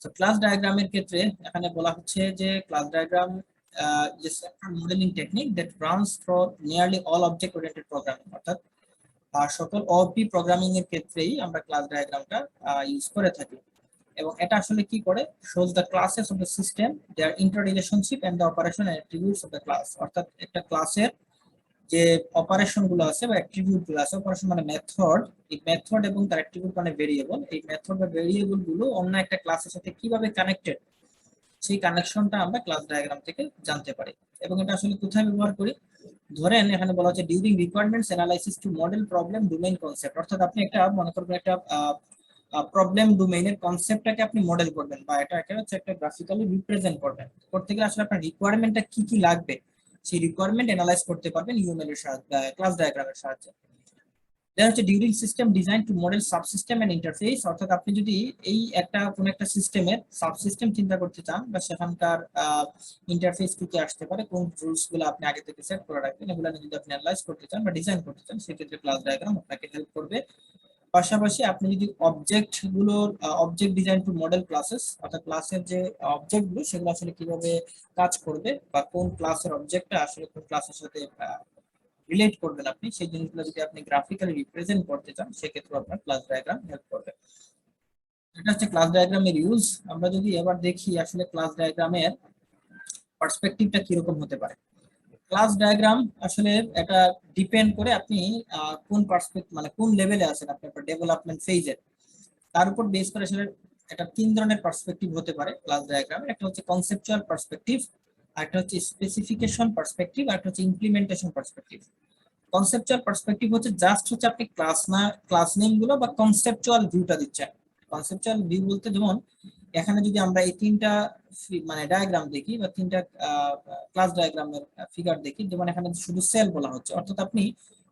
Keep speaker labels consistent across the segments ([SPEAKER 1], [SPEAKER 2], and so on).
[SPEAKER 1] তো ক্লাস ডায়াগ্রামের ক্ষেত্রে এখানে বলা হচ্ছে যে class diagram is a modeling technique that runs through nearly all object oriented programming, অর্থাৎ সকল ওপি প্রোগ্রামিং এর ক্ষেত্রেই আমরা ক্লাস ডায়াগ্রামটা ইউজ করে থাকি। এবং এটা আসলে কি করে, shows the classes of the system, their interrelationship and the operation and attributes of the class, অর্থাৎ একটা ক্লাসের যে অপারেশন গুলো আছে বা অ্যাট্রিবিউট গুলো আছে, অপারেশন মানে মেথড, এই মেথড এবং তার অ্যাট্রিবিউট মানে ভেরিয়েবল, এই মেথড বা ভেরিয়েবল গুলো অন্য একটা ক্লাসের সাথে কিভাবে কানেক্টেড, সেই কানেকশনটা আমরা ক্লাস ডায়াগ্রাম থেকে জানতে পারি। এবং এটা আসলে কোথায় ব্যবহার করি, ধরেন এখানে বলা হচ্ছে during requirements analysis to model problem domain concept, অর্থাৎ আপনি একটা মনে করবেন একটা প্রবলেম ডোমেইনের কনসেপ্টটাকে আপনি মডেল করবেন বা এটাকে হচ্ছে একটা গ্রাফিক্যালি রিপ্রেজেন্ট করবেন। করতে গেলে আসলে আপনার রিকোয়ারমেন্টটা কি কি লাগবে সেই রিকোয়ারমেন্ট অ্যানালাইজ করতে পারবেন ইউএমএল এর সাহায্যে, ক্লাস ডায়াগ্রামের সাহায্যে। দেন হচ্ছে during system design to model subsystem and interface, অর্থাৎ আপনি যদি এই কোন একটা সিস্টেমের সাবসিস্টেম চিন্তা করতে চান বা সেখানকার ইন্টারফেস কি কি আসতে পারে, কোন রুলস গুলো আপনি আগে থেকে সেট করে রাখবেন, এগুলো যদি আপনি অ্যানালাইজ করতে চান বা ডিজাইন করতে চান, সেক্ষেত্রে ক্লাস ডায়াগ্রাম আপনাকে হেল্প করবে। পাশাপাশি আপনি যদি object design to model classes, অর্থাৎ ক্লাসের যে অবজেক্ট গুলো সেগুলো আসলে কিভাবে কাজ করবে বা কোন ক্লাসের অবজেক্টটা আসলে কোন ক্লাসের সাথে রিলেট করবেন আপনি, সেই জিনিসগুলো যদি আপনি গ্রাফিক্যালি রিপ্রেজেন্ট করতে চান সেক্ষেত্রে আপনার ক্লাস ডায়াগ্রাম হেল্প করবে। এটা হচ্ছে ক্লাস ডায়াগ্রামের ইউজ। আমরা যদি এবার দেখি আসলে ক্লাস ডায়াগ্রামের পার্সপেক্টিভটা কিরকম হতে পারে। ক্লাস ডায়াগ্রাম আসলে এটা ডিপেন্ড করে আপনি কোন পার্সপেক্টিভ মানে কোন লেভেলে আছেন আপনি আপনার ডেভেলপমেন্ট ফেজে, তার উপর বেস করে আসলে এটা তিন ধরনের পার্সপেক্টিভ হতে পারে ক্লাস ডায়াগ্রামে। একটা হচ্ছে কনসেপচুয়াল পার্সপেক্টিভ, একটা হচ্ছে স্পেসিফিকেশন পার্সপেক্টিভ, আর একটা হচ্ছে ইমপ্লিমেন্টেশন পার্সপেক্টিভ। কনসেপচুয়াল পার্সপেক্টিভ হচ্ছে জাস্ট হচ্ছে আপনি ক্লাস নেম গুলো বা কনসেপচুয়াল ভিউটা দিচ্ছেন। কনসেপচুয়াল ভিউ বলতে যেমন এখানে যদি আমরা এই তিনটা মানে ডায়াগ্রাম দেখি বা তিনটা ক্লাস ডায়াগ্রামের ফিগার দেখি, যেমন এখানে শুধু সেল বলা হচ্ছে, অর্থাৎ আপনি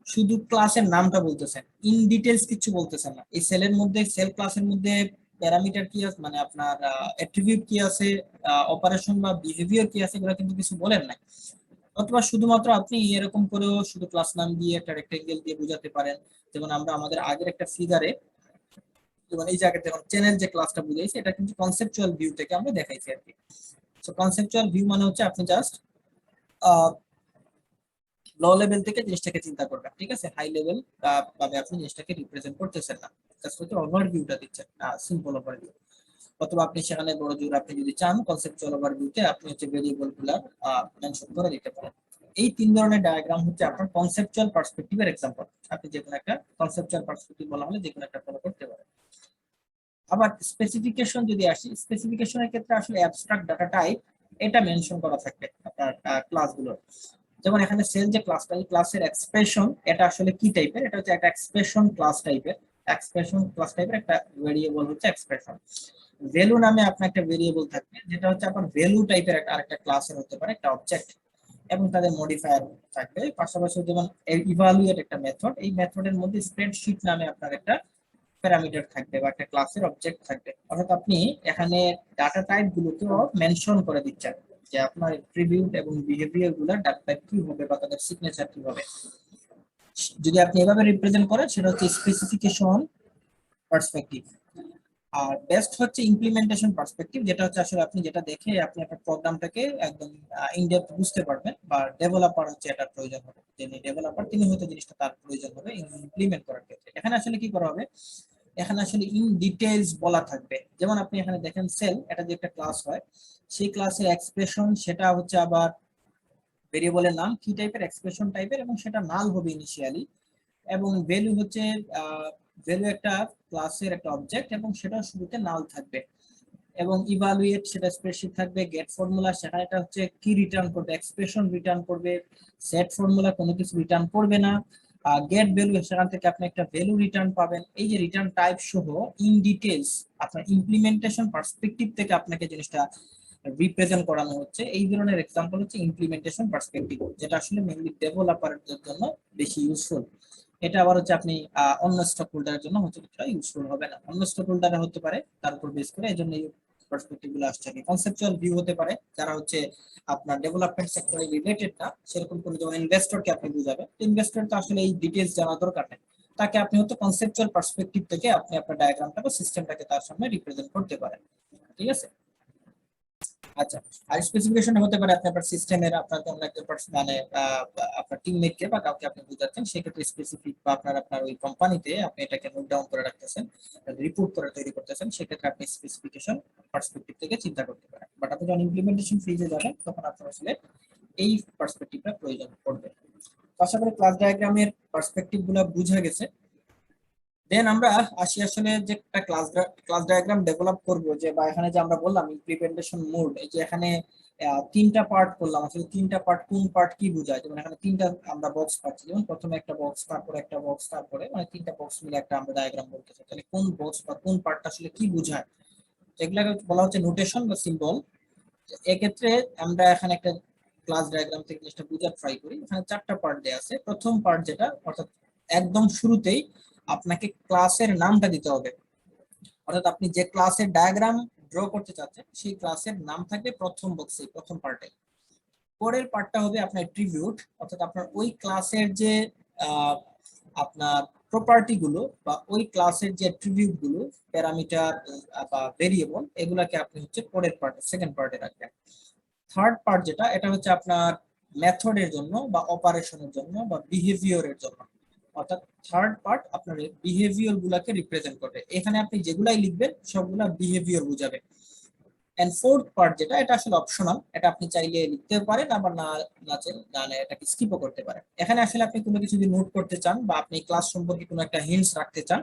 [SPEAKER 1] শুধু ক্লাসের নামটা বলতেছেন, ইন ডিটেলস কিছু বলতেছেন না। এই সেলের মধ্যে সেল ক্লাসের মধ্যে প্যারামিটার কি আছে, মানে আপনার অ্যাট্রিবিউট কি আছে, অপারেশন বা বিহেভিয়ার কি আছে, এগুলো কিন্তু কিছু বলেন নাই। অথবা শুধুমাত্র আপনি এরকম করেও শুধু ক্লাস নাম দিয়ে একটা রেক্টেঙ্গেল দিয়ে বোঝাতে পারেন। যেমন আমরা আমাদের আগের একটা ফিগারে যেমন এই জায়গাতে যখন চ্যানেল যে ক্লাসটা বুঝাইছি, এটা কিন্তু কনসেপচুয়াল ভিউ থেকে আমরা দেখাইছি আর কি। সো কনসেপচুয়াল ভিউ মানে হচ্ছে আপনি জাস্ট লো লেভেল থেকে জিনিসটাকে চিন্তা করবেন, ঠিক আছে, হাই লেভেল ভাবে আপনি জিনিসটাকে রিপ্রেজেন্ট করতেছেন না, জাস্ট হচ্ছে ওভারভিউটা দিচ্ছেন, সিম্পল ওভারভিউ। অথবা আপনি সেখানে বড় জোর আপনি যদি চান কনসেপচুয়াল ওভারভিউতে আপনি হচ্ছে ভেরিয়েবল গুলা মেনশন করে দিতে পারেন। এই তিন ধরনের ডায়াগ্রাম হচ্ছে আপনার কনসেপচুয়াল পার্সপেক্টিভের এক্সাম্পল। আপনি যে কোনো একটা কনসেপচুয়াল পার্সপেক্টিভ বলা হলে যে কোনো একটা ফলো করতে পারেন। আবার স্পেসিফিকেশন যদি আসি, স্পেসিফিকেশনের ক্ষেত্রে আসলে অ্যাবস্ট্রাক্ট ডাটা টাইপ এটা মেনশন করা থাকবে আপনার ক্লাসগুলোর। যেমন এখানে সেল যে ক্লাসটা, এই ক্লাসের এক্সপ্রেশন এটা আসলে কি টাইপের, এটা হচ্ছে একটা এক্সপ্রেশন ক্লাস টাইপের। এক্সপ্রেশন ক্লাস টাইপের একটা ভেরিয়েবল হচ্ছে এক্সপ্রেশন। ভ্যালু নামে আপনার একটা ভেরিয়েবল থাকবে, যেটা হচ্ছে আপনার ভ্যালু টাইপের আরেকটা ক্লাসের হতে পারে একটা অবজেক্ট, এবং তাদের মডিফায়ার থাকবে। পাশাপাশি যেমন ইভালুয়েট একটা মেথড, এই মেথডের মধ্যে স্প্রেডশিট নামে আপনার একটা প্যারামিটার থাকবে বা একটা ক্লাসের অবজেক্ট থাকবে। অর্থাৎ আপনি এখানে ডাটা টাইপ গুলোকেও মেনশন করে দিচ্ছেন যে আপনার অ্যাট্রিবিউট এবং বিহেভিয়ার গুলো ডাটা টাইপ কি হবে বা তাদের সিগনেচার কি হবে। যদি আপনি এভাবে রিপ্রেজেন্ট করেন সেটা হচ্ছে স্পেসিফিকেশন পার্সপেক্টিভ। আর বেস্ট হচ্ছে ইমপ্লিমেন্টেশন পার্সপেক্টিভ, যেটা হচ্ছে আসলে আপনি যেটা দেখে আপনি আপনার প্রোগ্রামটাকে একদম ইনডেপথ বুঝতে পারবেন, বা ডেভেলপার হচ্ছে এটা প্রয়োজন হবে, যিনি ডেভেলপার তিনি হয়তো জিনিসটা তার প্রয়োজন হবে ইমপ্লিমেন্ট করার ক্ষেত্রে। এখানে আসলে কি করা হবে, এখানে আসলে ইন ডিটেইলস বলা থাকবে। যেমন আপনি এখানে দেখেন সেল, এটা যে একটা ক্লাস হয়, সেই ক্লাসের এক্সপ্রেশন সেটা হচ্ছে আবার ভেরিয়েবলের নাম কি টাইপের, এক্সপ্রেশন টাইপের, এবং সেটা নাল হবে ইনিশিয়ালি। এবং ভ্যালু হচ্ছে ভ্যালু একটা ক্লাসের একটা অবজেক্ট এবং সেটা শুরুতে নাল থাকবে। এবং ইভালুয়েট সেটা স্প্রেডশিট থাকবে। গেট ফর্মুলা সেখানে এটা হচ্ছে কি রিটার্ন করবে, এক্সপ্রেশন রিটার্ন করবে। সেট ফর্মুলা কোনো কিছু রিটার্ন করবে না। গেট ভ্যালু সেখান থেকে আপনি একটা ভ্যালু রিটার্ন পাবেন। এই যে রিটার্ন টাইপ সহ ইন ডিটেইলস আপনার ইমপ্লিমেন্টেশন পার্সপেক্টিভ থেকে আপনাকে জিনিসটা রিপ্রেজেন্ট করানো হচ্ছে। এই ধরনের এক্সাম্পল হচ্ছে ইমপ্লিমেন্টেশন পার্সপেক্টিভ, যেটা আসলে মেইনলি ডেভেলপারদের জন্য বেশি ইউজফুল। এটা আবার হচ্ছে আপনি অন্য স্টক হোল্ডারের জন্য হচ্ছে কিছুটা ইউজফুল হবে না, অন্য স্টক হোল্ডারে হতে পারে তার উপর বেস করে। এই জন্য এই পার্সপেক্টিভ গুলো আসছে। কনসেপচুয়াল ভিউ হতে পারে যারা হচ্ছে আপনার ডেভেলপমেন্ট সেক্টরে রিলেটেড না, সেরকম কোনো, যেমন ইনভেস্টরকে আপনি বুঝাবেন, ইনভেস্টর তো আসলে এই ডিটেইলস জানা দরকার নেই, তাকে আপনি হয়তো কনসেপচুয়াল পার্সপেক্টিভ থেকে আপনি আপনার ডায়াগ্রামটা বা সিস্টেমটাকে তার সামনে রিপ্রেজেন্ট করতে পারেন। ঠিক আছে। আচ্ছা, আর স্পেসিফিকেশন হতে পারে আপনি আপনার সিস্টেমের আপনার কোন একটা মানে আপনার টিমমেটকে বা কাউকে আপনি বোঝাচ্ছেন, সেক্ষেত্রে স্পেসিফিক বা আপনার ওই কোম্পানিতে আপনি এটাকে নোট ডাউন করে রাখতেছেন, রিপোর্ট করে তৈরি করতেছেন, সেক্ষেত্রে আপনি স্পেসিফিকেশন পার্সপেক্টিভ থেকে চিন্তা করতে পারেন। বাট আপনি যখন ইমপ্লিমেন্টেশন ফেজে যাবেন তখন আপনার আসলে এই পার্সপেক্টিভটা প্রয়োজন পড়বে। তো আশা করি ক্লাস ডায়াগ্রামের পার্সপেক্টিভ গুলো বোঝা গেছে। দেন আমরা আসি আসলে যে একটা ক্লাস ডায়াগ্রাম ডেভেলপ করব, যে বা এখানে যে আমরা বললাম ইমপ্লিমেন্টেশন মোড, এই যে এখানে তিনটা পার্ট করলাম, আসলে তিনটা পার্ট কোন পার্ট কি বোঝায়, যেমন এখানে তিনটা আমরা বক্স পাচ্ছি, যেমন প্রথমে একটা বক্স, তারপরে একটা বক্স, তারপরে মানে তিনটা বক্স মিলে একটা আমরা ডায়াগ্রাম বলতে চাই, তাহলে কোন বক্স বা কোন পার্টটা আসলে কি বোঝায়, এগুলাকে বলা হচ্ছে নোটেশন বা সিম্বল। এক্ষেত্রে আমরা এখানে একটা ক্লাস ডায়াগ্রাম থেকে জিনিসটা বোঝার ট্রাই করি। এখানে চারটা পার্ট দেয়া আছে। প্রথম পার্ট যেটা, অর্থাৎ একদম শুরুতেই আপনাকে ক্লাসের নামটা দিতে হবে, অর্থাৎ আপনি যে ক্লাসের ডায়াগ্রাম ড্র করতে চাচ্ছেন সেই ক্লাসের নাম থাকবে প্রথম বক্সে, প্রথম পার্টে। পরের পার্টটা হবে আপনার অ্যাট্রিবিউট, অর্থাৎ আপনার ওই ক্লাসের যে আপনার প্রপার্টি গুলো বা ওই ক্লাসের যে অ্যাট্রিবিউট গুলো, প্যারামিটার বা ভেরিয়েবল, এগুলাকে আপনি হচ্ছে পরের পার্টে, সেকেন্ড পার্টে রাখবেন। থার্ড পার্ট যেটা, এটা হচ্ছে আপনার মেথডের জন্য বা অপারেশনের জন্য বা বিহেভিয়রের জন্য, অর্থাৎ থার্ড পার্ট আপনার বিহেভিয়র গুলাকে রিপ্রেজেন্ট করবে। এখানে আপনি যেগুলাই লিখবেন সবগুলা বিহেভিয়র বুঝাবে। এন্ড ফোর্থ পার্ট যেটা, এটা আসলে অপশনাল, এটা আপনি চাইলে লিখতে পারেন, আবার না না এটাকে স্কিপও করতে পারেন। এখানে আসলে আপনি কোনো কিছু যদি নোট করতে চান বা আপনি ক্লাস সম্পর্কে কোনো একটা হিন্টস রাখতে চান,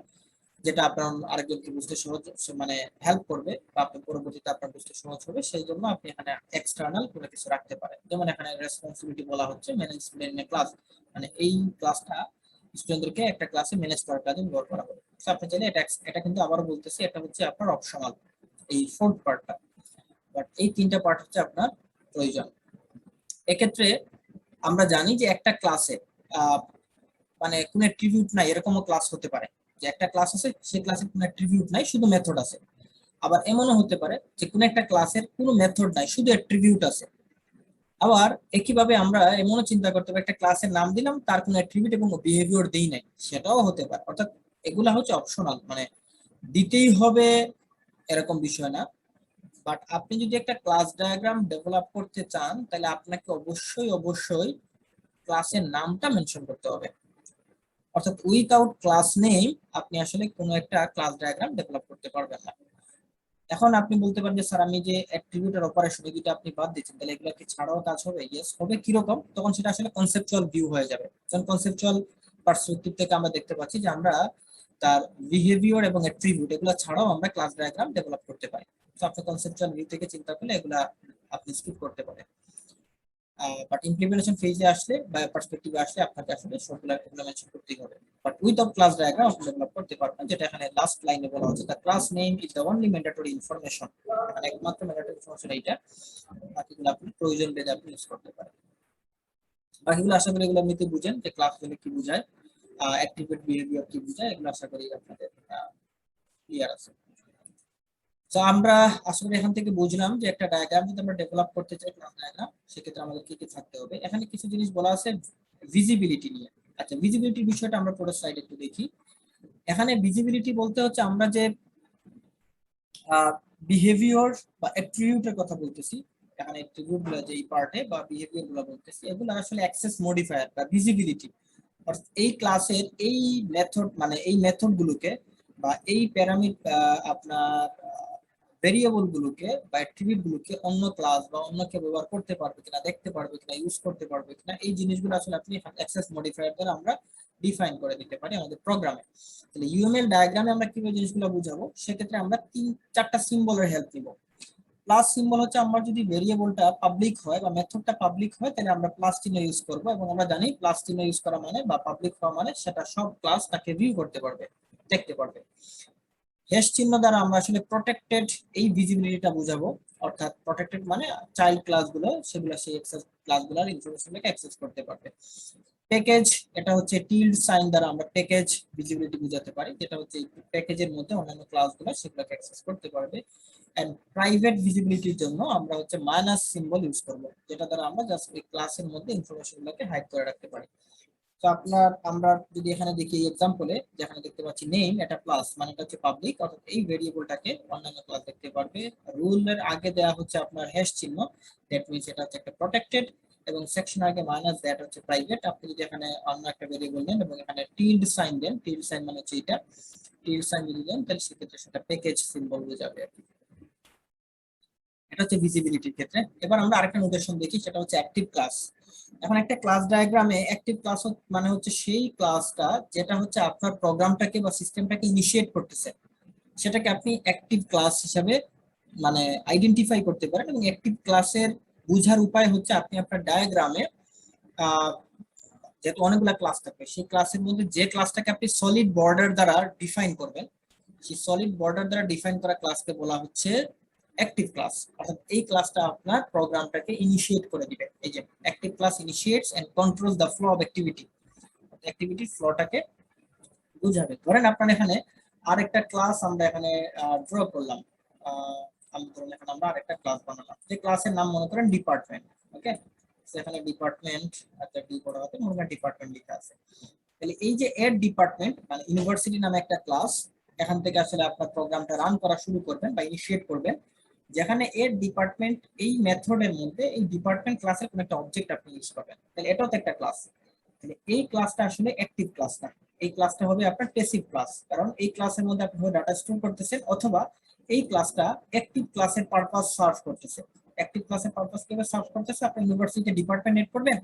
[SPEAKER 1] যেটা আপনার আরেকজনকে বুঝতে সহজ, মানে হেল্প করবে বা আপনার পরবর্তীতে আপনার বুঝতে সহজ হবে, সেই জন্য আপনি এখানে এক্সটার্নাল কোনো কিছু রাখতে পারেন। যেমন এখানে রেসপন্সিবিলিটি বলা হচ্ছে ম্যানেজ স্টুডেন্ট ক্লাস, মানে এই ক্লাসটা স্টুডেন্টদেরকে একটা ক্লাসে ম্যানেজ করার কাজে ব্যবহার করা হবে। তো আপনি চাইলে এটা কিন্তু আবারও বলতেছি, এটা হচ্ছে আপনার অপশনাল, এই ফোর্থ পার্টটা। বাট এই তিনটা পার্ট হচ্ছে আপনার প্রয়োজন। এক্ষেত্রে আমরা জানি যে একটা ক্লাসে মানে কোনো অ্যাট্রিবিউট নাই, এরকমও ক্লাস হতে পারে যে একটা ক্লাস আছে সেই ক্লাসে কোনো অ্যাট্রিবিউট নাই, শুধু মেথড আছে। আবার এমনও হতে পারে যে কোনো একটা ক্লাসের কোনো মেথড নাই, শুধু অ্যাট্রিবিউট আছে। আবার একইভাবে আমরা এমনও চিন্তা করতে পারি একটা ক্লাসের নাম দিলাম, তার কোনো অ্যাট্রিবিউট এবং বিহেভিয়ার দেই নাই, সেটাও হতে পারে। অর্থাৎ এগুলা হচ্ছে অপশনাল, মানে দিতেই হবে এরকম বিষয় না। বাট আপনি যদি একটা ক্লাস ডায়াগ্রাম ডেভেলপ করতে চান, তাহলে আপনাকে অবশ্যই অবশ্যই ক্লাসের নামটা মেনশন করতে হবে। অর্থাৎ উইথাউট ক্লাস নেম আপনি আসলে কোনো একটা ক্লাস ডায়াগ্রাম ডেভেলপ করতে পারবেন না। এখন আপনি বলতে পারেন যে স্যার আমি যে অ্যাট্রিবিউট আর অপারেশন এই দুটো আপনি বাদ দিচ্ছেন, তাহলে এগুলো কি ছাড়াও কাজ হবে? ইয়েস হবে। কিরকম? তখন সেটা আসলে কনসেপচুয়াল ভিউ হয়ে যাবে। যখন কনসেপচুয়াল পার্সপেক্টিভ থেকে আমরা দেখতে পাচ্ছি যে আমরা তার বিহেভিয়ার এবং অ্যাট্রিবিউট এগুলো ছাড়াও আমরা ক্লাস ডায়াগ্রাম ডেভেলপ করতে পারি। তো আপনি কনসেপচুয়াল ভিউ থেকে চিন্তা করলে এগুলা আপনি স্কিপ করতে পারেন। বাট ইমপ্লিমেন্টেশন ফেজে আসলে বা পার্সপেক্টিভে আসলে আপনাকে আসলে সবগুলা এগুলো মেনশন করতেই হবে। বাট উইদাউট ক্লাস ডায়াগ্রাম আপনি ডেভেলপ করতে পারবেন, যেটা এখানে লাস্ট লাইনে বলা হচ্ছে, the class name is the only mandatory information, মানে একমাত্র ম্যান্ডেটরি ইনফরমেশন এইটা, বাকিগুলো আপনি প্রয়োজন ভেদে আপনি ইউজ করতে পারেন। বাকিগুলো আশা করি এগুলো এমনিতে বুঝেন যে ক্লাস মানে কি বোঝায়, অ্যাক্টিভেট বিহেভিয়ার কি বোঝায়, এগুলো আশা করি আপনাদের ক্লিয়ার আছে। তো আমরা আসলে এখান থেকে বুঝলাম যে একটা ডায়াগ্রাম যদি আমরা ডেভেলপ করতে চাই, ক্লাস ডায়াগ্রাম, সেক্ষেত্রে আমাদের কি কি থাকতে হবে। এখানে কিছু জিনিস বলা আছে ভিজিবিলিটি নিয়ে। আচ্ছা, ভিজিবিলিটির বিষয়টা আমরা পরের স্লাইডে একটু দেখি। এখানে ভিজিবিলিটি বলতে হচ্ছে আমরা যে বিহেভিয়ার বা অ্যাট্রিবিউটের কথা বলতেছি, এখানে অ্যাট্রিবিউট গুলো যে এই পার্টে বা বিহেভিয়ার গুলো বলতেছি, এগুলো আসলে অ্যাক্সেস মডিফায়ার বা ভিজিবিলিটি। এই ক্লাসের এই মেথড, মানে এই মেথড গুলোকে বা এই আপনার ভেরিয়েবল গুলোকে বা অ্যাট্রিবিউট গুলোকে অন্য ক্লাস বা অন্য কেউ ব্যবহার করতে পারবে কিনা, দেখতে পারবে কিনা, ইউজ করতে পারবে কিনা, এই জিনিসগুলো আসলে আপনি অ্যাক্সেস মডিফায়ার দ্বারা আমরা ডিফাইন করে দিতে পারি আমাদের প্রোগ্রামে। তাহলে ইউএমএল ডায়াগ্রামে আমরা কিভাবে জিনিসগুলো বুঝাবো, সেক্ষেত্রে আমরা চারটা সিম্বলের হেল্প নিব। প্লাস সিম্বল হচ্ছে আমরা যদি ভেরিয়েবলটা পাবলিক হয় বা মেথডটা পাবলিক হয়, তাহলে আমরা প্লাস চিহ্ন ইউজ করব, এবং আমরা জানি প্লাস চিহ্ন ইউজ করা মানে বা পাবলিক হওয়া মানে সেটা সব ক্লাস তাকে ভিউ করতে পারবে, দেখতে পারবে। হ্যাশ চিহ্ন দ্বারা আমরা আসলে প্রটেক্টেড এই ভিজিবিলিটিটা বুঝাবো, অর্থাৎ প্রটেক্টেড মানে চাইল্ড ক্লাসগুলো, সেগুলো সেই অ্যাক্সেস ক্লাসগুলোর ইনফরমেশনটাকে অ্যাক্সেস করতে পারবে। প্যাকেজ, এটা হচ্ছে টিল্ড সাইন দ্বারা আমরা প্যাকেজ ভিজিবিলিটি বুঝাতে পারি, যেটা হচ্ছে প্যাকেজের মধ্যে অন্যান্য ক্লাসগুলো সেগুলোকে অ্যাক্সেস করতে পারবে। এন্ড প্রাইভেট ভিজিবিলিটির জন্য আমরা হচ্ছে মাইনাস সিম্বল ইউজ করব, যেটা দ্বারা আমরা জাস্ট এই ক্লাসের মধ্যে ইনফরমেশনগুলোকে হাইড করে রাখতে পারি। তো আমরা যদি এখানে দেখি এক্সাম্পলে, যেখানে দেখতে পাচ্ছি নেম, এটা প্লাস মানে এটা হচ্ছে পাবলিক, অর্থাৎ এই ভেরিয়েবলটাকে অন্যান্য ক্লাস দেখতে পারবে। রুলের আগে দেওয়া হচ্ছে আপনার হ্যাশ চিহ্ন, দ্যাট মিন্স এটা হচ্ছে একটা প্রটেক্টেড, এবং সেকশন আগে মাইনাস, দ্যাট হচ্ছে প্রাইভেট। আপনি যদি এখানে অন্য একটা ভেরিয়েবল নেন এবং এখানে টিল্ড সাইন দেন, টিল্ড সাইন মানে হচ্ছে এটা, টিল্ড সাইন যদি দেন তাহলে সেক্ষেত্রে সেটা প্যাকেজ সিম্বল বোঝাবে আর কি। এটা হচ্ছে ভিজিবিলিটির ক্ষেত্রে। এবার আমরা আরেকটা নোটেশন দেখি, সেটা হচ্ছে অ্যাক্টিভ ক্লাস। এখন একটা ক্লাস ডায়াগ্রামে অ্যাক্টিভ ক্লাস মানে হচ্ছে সেই ক্লাসটা যেটা হচ্ছে আপনার প্রোগ্রামটাকে বা সিস্টেমটাকে ইনিশিয়েট করতেছে, সেটাকে আপনি অ্যাক্টিভ ক্লাস হিসাবে মানে আইডেন্টিফাই করতে পারেন। এবং অ্যাক্টিভ ক্লাসের বোঝার উপায় হচ্ছে আপনি আপনার ডায়াগ্রামে যেহেতু অনেকগুলো ক্লাস থাকবে, সেই ক্লাসের মধ্যে যে ক্লাসটাকে আপনি সলিড বর্ডার দ্বারা ডিফাইন করবেন, সেই সলিড বর্ডার দ্বারা ডিফাইন করা ক্লাসকে বলা হচ্ছে অ্যাক্টিভ ক্লাস। অর্থাৎ এই ক্লাসটা আপনার প্রোগ্রামটাকে ইনিশিয়েট করে দিবে। এই যে active class initiates and controls the flow of activity, অ্যাক্টিভিটির ফ্লোটাকে বুঝাবে। ধরেন আপনার এখানে আরেকটা ক্লাস আমরা এখানে ড্র করলাম, ধরুন এখানে আমরা আরেকটা ক্লাস বানালাম, যে ক্লাসের নাম মনে করেন ডিপার্টমেন্ট। ওকে, সেখানে ডিপার্টমেন্ট, আচ্ছা ডি বড় হাতে মনে করেন ডিপার্টমেন্ট লেখা আছে। তাহলে এই যে এড ডিপার্টমেন্ট মানে ইউনিভার্সিটি নামে একটা ক্লাস, এখান থেকে আসলে আপনার প্রোগ্রামটা রান করা শুরু করবেন বা ইনিশিয়েট করবেন, যেখানে এড ডিপার্টমেন্ট এই মেথডের মধ্যে এই ডিপার্টমেন্ট ক্লাসের কোন একটা অবজেক্ট আপনি ইউজ করবেন, তাহলে এটাও তো একটা ক্লাস। তাহলে এই ক্লাসটা আসলে অ্যাক্টিভ ক্লাস না, এই ক্লাসটা হবে আপনার প্যাসিভ ক্লাস, কারণ এই ক্লাসের মধ্যে আপনি ডাটা স্টোর করতেছেন, অথবা এই ক্লাসটা অ্যাক্টিভ ক্লাসের পারপাস সার্ভ করতেছে। অ্যাক্টিভ ক্লাসের পারপাস কিভাবে সার্ভ করতেছে, আপনি ইউনিভার্সিটি ডিপার্টমেন্ট এড করবেন,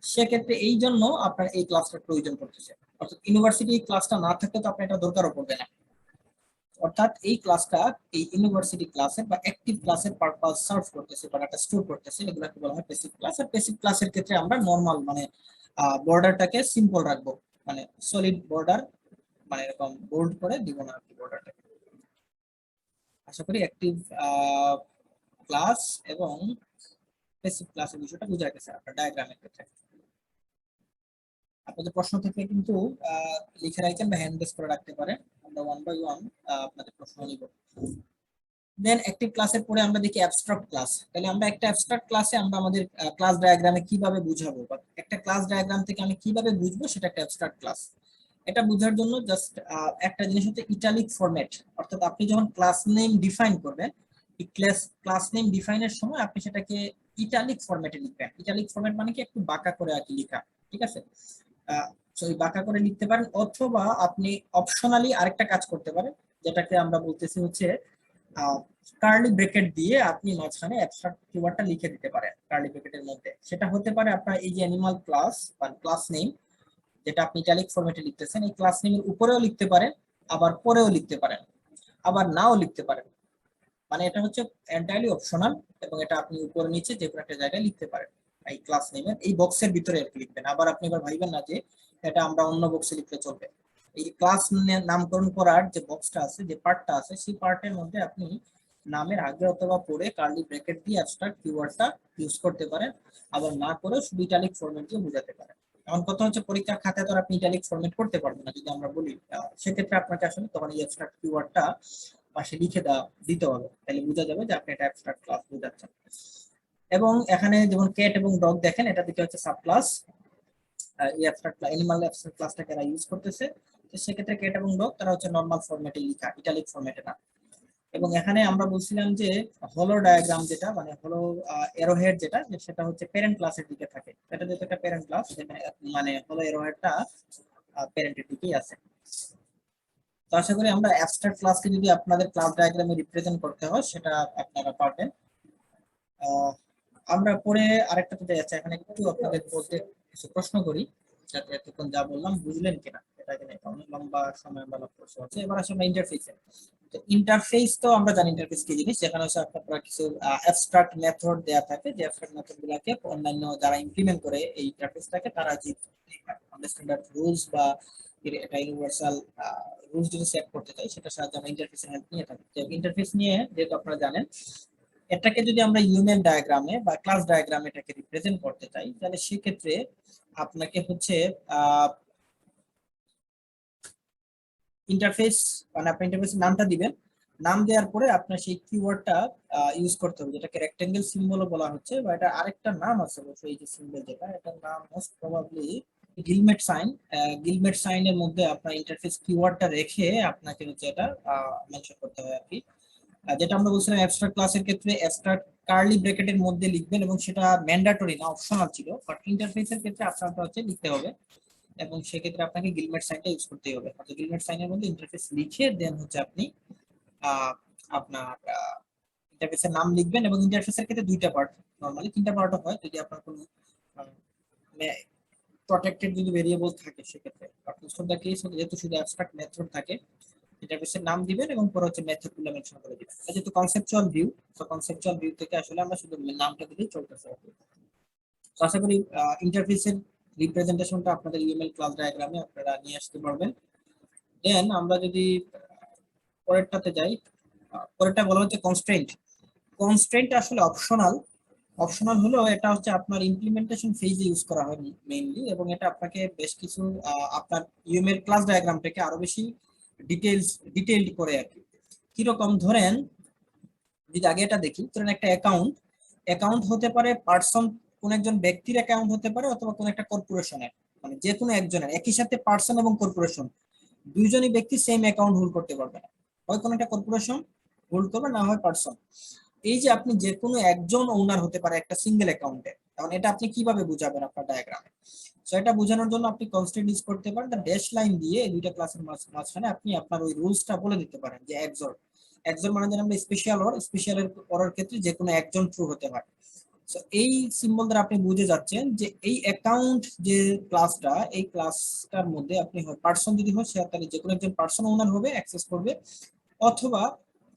[SPEAKER 1] সেক্ষেত্রে এই জন্য আপনার এই ক্লাসটার প্রয়োজন পড়তেছে। অর্থাৎ ইউনিভার্সিটি ক্লাসটা না থাকলে তো আপনার এটা দরকারও পড়বে না। অর্থাৎ এই ক্লাসটা এই ইউনিভার্সিটি ক্লাসের বা অ্যাক্টিভ ক্লাসের পারপাস সার্ভ করতেছে বা ডাটা স্টোর করতেছে, এগুলোকে বলা হয় প্যাসিভ ক্লাস। আর প্যাসিভ ক্লাসের ক্ষেত্রে আমরা নরমাল মানে বর্ডারটাকে সিম্পল রাখবো, মানে সলিড বর্ডার, মানে এরকম বোল্ড করে দিব না আর কি বর্ডারটাকে। আশা করি অ্যাক্টিভ ক্লাস এবং প্যাসিভ ক্লাসের বিষয়টা বোঝা গেছে আপনার ডায়াগ্রামের ক্ষেত্রে। আপনাদের প্রশ্ন থেকে কিন্তু লিখে রাখেন বা হ্যান্ড রেজ করে রাখতে পারেন, আমরা ওয়ান বাই ওয়ান আপনাদের প্রশ্ন নিব। দেন অ্যাক্টিভ ক্লাসের পরে আমরা দেখি অ্যাবস্ট্রাক্ট ক্লাস। তাহলে আমরা একটা অ্যাবস্ট্রাক্ট ক্লাসে আমরা আমাদের ক্লাস ডায়াগ্রামে কিভাবে বুঝাবো, বা একটা ক্লাস ডায়াগ্রাম থেকে আমি কিভাবে বুঝবো, সেটা একটা অ্যাবস্ট্রাক্ট ক্লাস। এটা বোঝার জন্য জাস্ট একটা জিনিস হচ্ছে ইটালিক ফরম্যাট। অর্থাৎ আপনি যখন ক্লাস নেম ডিফাইন করবেন, এই ক্লাস নেম ডিফাইনের সময় আপনি সেটাকে ইটালিক ফরম্যাটে লিখবেন। ইটালিক ফরম্যাট মানে কি একটু বাঁকা করে আর কি লেখা, ঠিক আছে? সরি, বাঁকা করে লিখতে পারেন, অথবা আপনি অপশনালি আরেকটা কাজ করতে পারেন, যেটাকে আমরা বলতেছি হচ্ছে কার্লি ব্রেকেট দিয়ে আপনি মাঝখানে অ্যাবস্ট্রাক্ট কিওয়ার্ডটা লিখে দিতে পারেন কার্লি ব্রেকেটের মধ্যে। সেটা হতে পারে আপনার এই যে অ্যানিমাল ক্লাস বা ক্লাস নেম, যেটা আপনি ইটালিক ফরম্যাটে লিখতেছেন, এই ক্লাস নেমের উপরেও লিখতে পারেন, আবার পরেও লিখতে পারেন, আবার নাও লিখতে পারেন। মানে এটা হচ্ছে এন্টায়ারলি অপশনাল, এবং এটা আপনি উপরে নিচে যে কোনো একটা জায়গায় লিখতে পারেন। এই ক্লাস নেমের এই বক্সের ভিতরে আর কি লিখবেন। আবার আপনি এবার ভাইবেন না যে এটা আমরা অন্য বক্সে লিখলে চলবে। এই ক্লাস নামকরণ করার যে বক্সটা আছে, যে পার্টটা আছে, সেই পার্টের মধ্যে আপনি নামের আগে অথবা পরে কার্লি ব্র্যাকেট দিয়ে অ্যাবস্ট্রাক্ট কিওয়ার্ডটা ইউজ করতে পারেন, আবার না করে শুধু ইটালিক ফরম্যাট দিয়ে বোঝাতে পারেন। এখন কথা হচ্ছে পরীক্ষার খাতায় তো আপনি ইটালিক ফরম্যাট করতে পারবেন না, যদি আমরা বলি সেক্ষেত্রে আপনাকে আসলে তখন এই অ্যাবস্ট্রাক্ট কিওয়ার্ডটা পাশে লিখে দিতে হবে, তাহলে বোঝা যাবে যে আপনি এটা অ্যাবস্ট্রাক্ট ক্লাস বোঝাচ্ছেন। এবং এখানে যেমন ক্যাট এবং ডগ দেখেন, এটা দিকে হচ্ছে সাব ক্লাস, এই অ্যাবস্ট্রাক্ট অ্যানিমাল অ্যাবস্ট্রাক্ট ক্লাসটাকে এরা ইউজ করতেছে। তো সেক্ষেত্রে ক্যাট এবং ডগ তারা হচ্ছে নরমাল ফরম্যাটে লেখা, ইটালিক ফরম্যাটে না। এবং এখানে আমরা বলছিলাম যে হলো ডায়াগ্রাম যেটা মানে হলো এরোহেড যেটা, সেটা হচ্ছে প্যারেন্ট ক্লাসের দিকে থাকে। এটা যেটা একটা প্যারেন্ট ক্লাস, মানে হলো এরোহেডটা প্যারেন্টের দিকেই আছে। তো আশা করি আমরা অ্যাবস্ট্রাক্ট ক্লাসকে যদি আপনাদের ক্লাস ডায়াগ্রামে রিপ্রেজেন্ট করতে হয় সেটা আপনারা পারবেন। আমরা পরে আরেকটাতে যাচ্ছি, এখানে একটু আপনাদের বলতে কিছু প্রশ্ন করি, যাতে এতক্ষণ যা বললাম বুঝলেন কিনা, এটা কিনা অনেক লম্বা সময় আমরা প্রশ্ন আছে। এবার আসলে আমরা ইন্টারফেসে, তো ইন্টারফেস তো আমরা জানি ইন্টারফেস কি জিনিস, যেখানে হচ্ছে আপনারা কিছু অ্যাবস্ট্রাক্ট মেথড দেয়া থাকে, যে অ্যাবস্ট্রাক্ট মেথড গুলাকে অন্যান্য যারা ইমপ্লিমেন্ট করে এই ইন্টারফেসটাকে তারা যে স্ট্যান্ডার্ড রুলস বা এটা ইউনিভার্সাল রুলস যদি সেট করতে চাই, সেটার সাহায্যে আমরা ইন্টারফেসের হেল্প নিয়ে থাকি। ইন্টারফেস নিয়ে যেহেতু আপনারা জানেন, এটাকে যদি আমরা ইউনিয়ন ডায়াগ্রামে বা ক্লাস ডায়াগ্রামে এটাকে রিপ্রেজেন্ট করতে চাই, তাহলে সেক্ষেত্রে আপনাকে হচ্ছে ইন্টারফেস মানে আপনি ইন্টারফেসের নামটা দিবেন, নাম দেওয়ার পরে আপনার সেই কিওয়ার্ডটা ইউজ করতে হবে, যেটাকে রেক্টেঙ্গেল সিম্বলও বলা হচ্ছে, বা এটা আরেকটা নাম আছে অবশ্যই, এই যে সিম্বল যেটা, এটার নাম মোস্ট প্রবাবলি গিলমেট সাইন, গিলমেট সাইনের মধ্যে আপনার ইন্টারফেস কিওয়ার্ডটা রেখে আপনাকে হচ্ছে এটা মেনশন করতে হয় আর কি। যেটা আমরা বলছিলাম অ্যাবস্ট্রাক্ট ক্লাসের ক্ষেত্রে অ্যাবস্ট্রাক্ট কার্লি ব্র্যাকেটের মধ্যে লিখবেন এবং সেটা ম্যান্ডেটরি না, অপশনাল ছিল, বাট ইন্টারফেসের ক্ষেত্রে আপনাকে হচ্ছে লিখতে হবে এবং সেক্ষেত্রে আপনাকে গিলমেট সাইনটা ইউজ করতেই হবে। অর্থাৎ গিলমেট সাইনের মধ্যে ইন্টারফেস লিখে দেন হচ্ছে আপনি আপনার ইন্টারফেসের নাম লিখবেন। এবং ইন্টারফেসের ক্ষেত্রে দুইটা পার্ট, নরমালি তিনটা পার্টও হয় যদি আপনার কোনো প্রটেক্টেড যদি ভেরিয়েবল থাকে সেক্ষেত্রে। But most of the case যেহেতু শুধু অ্যাবস্ট্রাক্ট মেথড থাকে, ইন্টারফেসের নাম দিবেন এবং পরে হচ্ছে মেথডগুলো মেনশন করে দিবেন। এটা যেহেতু কনসেপচুয়াল ভিউ, তো কনসেপচুয়াল ভিউ থেকে আসলে আমরা শুধু নামটা দিলেই চলতেছে। তো আশা করি ইন্টারফেসের রিপ্রেজেন্টেশনটা আপনাদের ইউএমএল ক্লাস ডায়াগ্রামে আপনারা নিয়ে আসতে পারবেন। দেন আমরা যদি পরেরটাতে যাই, পরেরটা বলা হচ্ছে কনস্ট্রেন্ট। কনস্ট্রেন্ট আসলে অপশনাল। অপশনাল হলো এটা হচ্ছে আপনার ইমপ্লিমেন্টেশন ফেজে ইউজ করা হয় মেইনলি, এবং এটা আপনাকে বেশ কিছু আপনার ইউএমএল ক্লাস ডায়াগ্রামটাকে আরো বেশি ডিটেইলড করে আর কি। কিরকম ধরেন যদি আগে এটা দেখি, ধরেন একটা অ্যাকাউন্ট, অ্যাকাউন্ট হতে পারে পার্সন, কোন একজন ব্যক্তির অ্যাকাউন্ট হতে পারে অথবা কোন একটা কর্পোরেশনের, মানে যে কোনো একজনের। একই সাথে পার্সন এবং কর্পোরেশন দুইজনই ব্যক্তি সেম অ্যাকাউন্ট হোল্ড করতে পারবে না, হয় কোনো একটা কর্পোরেশন হোল্ড করবে, না হয় পার্সন। এই যে আপনি যে কোনো একজন ওনার হতে পারে একটা সিঙ্গেল অ্যাকাউন্টে, এখন এটা আপনি কিভাবে বুঝাবেন আপনার ডায়াগ্রামে? সো এটা বোঝানোর জন্য আপনি কনস্ট্যান্ট ইউজ করতে পারেন, ড্যাশ লাইন দিয়ে এই দুইটা ক্লাসের মাঝখানে আপনি আপনার ওই রুলসটা বলে দিতে পারেন যে একজন, একজন মানে যেন আমরা স্পেশাল অর, স্পেশালের পরের ক্ষেত্রে যে কোনো একজন ট্রু হতে পারে। সো এই সিম্বল দ্বারা আপনি বুঝে যাচ্ছেন যে এই অ্যাকাউন্ট যে ক্লাসটা, এই ক্লাসটার মধ্যে আপনি পার্সন যদি হয় সে তাহলে যে কোনো একজন পার্সন ওনার হবে, অ্যাক্সেস করবে, অথবা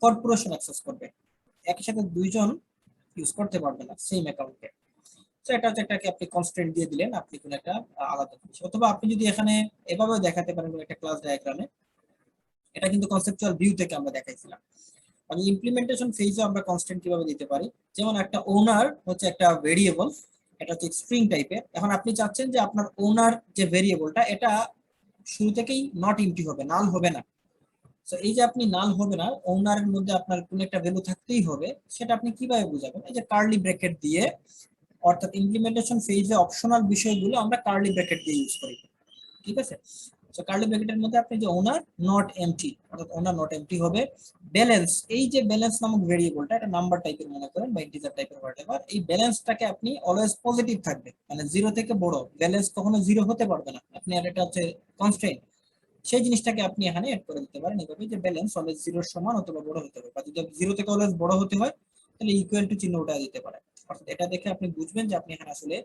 [SPEAKER 1] কর্পোরেশন অ্যাক্সেস করবে। একই সাথে দুইজন ইউজ করতে পারবে না সেম অ্যাকাউন্টে। তো এটা হচ্ছে একটাকে আপনি কনস্ট্রেন্ট দিয়ে দিলেন আপনি কোন একটা আলাদা জিনিস। অথবা আপনি যদি এখানে এভাবেও দেখাতে পারেন একটা ক্লাস ডায়াগ্রামে, এটা কিন্তু কনসেপচুয়াল ভিউ থেকে আমরা দেখাইছিলাম। মানে ইমপ্লিমেন্টেশন ফেজে আমরা কনস্ট্যান্ট কিভাবে দিতে পারি, যেমন একটা ওনার হচ্ছে একটা ভেরিয়েবল, এটা হচ্ছে স্ট্রিং টাইপের। এখন আপনি চাচ্ছেন যে আপনার ওনার যে ভেরিয়েবলটা এটা শুরু থেকেই নট এমটি হবে, নাল হবে না। তো এই যে আপনি নাল হবে না, ওনারের মধ্যে আপনার কোন একটা ভ্যালু থাকতেই হবে, সেটা আপনি কিভাবে বুঝাবেন? এই যে কার্লি ব্র্যাকেট দিয়ে, অর্থাৎ ইমপ্লিমেন্টেশন ফেজে অপশনাল বিষয়গুলো আমরা কার্লি ব্র্যাকেট দিয়ে ইউজ করি, ঠিক আছে? সো কার্লি ব্র্যাকেটের মধ্যে আপনি যে ওনার নট এমটি, অর্থাৎ ওনার নট এমটি হবে। ব্যালেন্স, এই যে ব্যালেন্স নামক ভেরিয়েবলটা, এটা নাম্বার টাইপের মনে করেন বা ইন্টিজার টাইপের হোয়াটএভার, এই ব্যালেন্সটাকে আপনি অলওয়েজ পজিটিভ থাকবে, মানে জিরো থেকে বড় ব্যালেন্স কখনো জিরো হতে পারবে না। আপনি আর এটা হচ্ছে কনস্ট্রেইন, সেই জিনিসটাকে আপনি এখানে এড করে দিতে পারেন এভাবে যে ব্যালেন্স অলওয়েজ জিরোর সমান অথবা বড় হতে হবে, বা যদি জিরো থেকে অলওয়েজ বড় হতে হয় তাহলে ইকুয়াল টু চিহ্ন ওটা দিতে পারেন। অর্থাৎ এটা দেখে আপনি বুঝবেন যে আপনি এখানে আসলে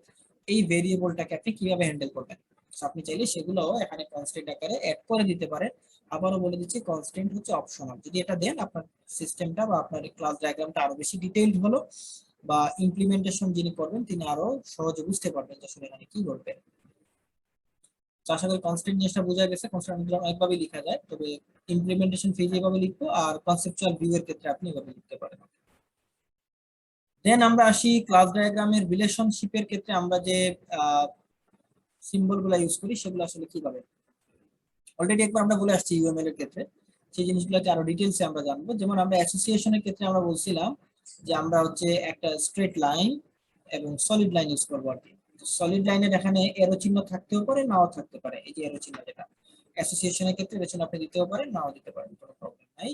[SPEAKER 1] এই ভেরিয়েবলটাকে আপনি কিভাবে হ্যান্ডেল করবেন। আপনি চাইলে সেগুলো এখানে কনস্ট্যান্ট আকারে অ্যাড করে দিতে পারেন। আবারও বলে দিচ্ছি কনস্ট্যান্ট হচ্ছে অপশনাল, যদি এটা দেন আপনার সিস্টেমটা বা আপনার ক্লাস ডায়াগ্রামটা আরো বেশি ডিটেইলড হলো, বা ইমপ্লিমেন্টেশন যিনি করবেন তিনি আরো সহজে বুঝতে পারবেন যে আসলে এখানে কি করবেন। আশা করি কনস্ট্যান্ট জিনিসটা বোঝা গেছে। কনস্ট্যান্ট একভাবে লেখা যায়, তবে ইমপ্লিমেন্টেশন ফেজ এভাবে লিখবো, আর কনসেপচুয়াল ভিউ এর ক্ষেত্রে আপনি এভাবে লিখতে পারেন। দেন আমরা আসি ক্লাস ডায়াগ্রামের রিলেশনশিপের ক্ষেত্রে আমরা যে সিম্বল গুলা ইউজ করি সেগুলো আসলে কিভাবে, অলরেডি একবার আমরা বলে আসছি ইউএমএল এর ক্ষেত্রে, সেই জিনিসগুলোকে আরো ডিটেইলসে আমরা জানবো। যেমন আমরা অ্যাসোসিয়েশনের ক্ষেত্রে আমরা বলছিলাম যে আমরা হচ্ছে একটা স্ট্রেট লাইন এবং সলিড লাইন ইউজ করবো আর কি। সলিড লাইনের এখানে এরো চিহ্ন থাকতেও পারে, নাও থাকতে পারে, এই যে এরো চিহ্ন যেটা অ্যাসোসিয়েশনের ক্ষেত্রে এরো চিহ্ন আপনি দিতেও পারেন, নাও দিতে পারেন, কোনো প্রবলেম নাই।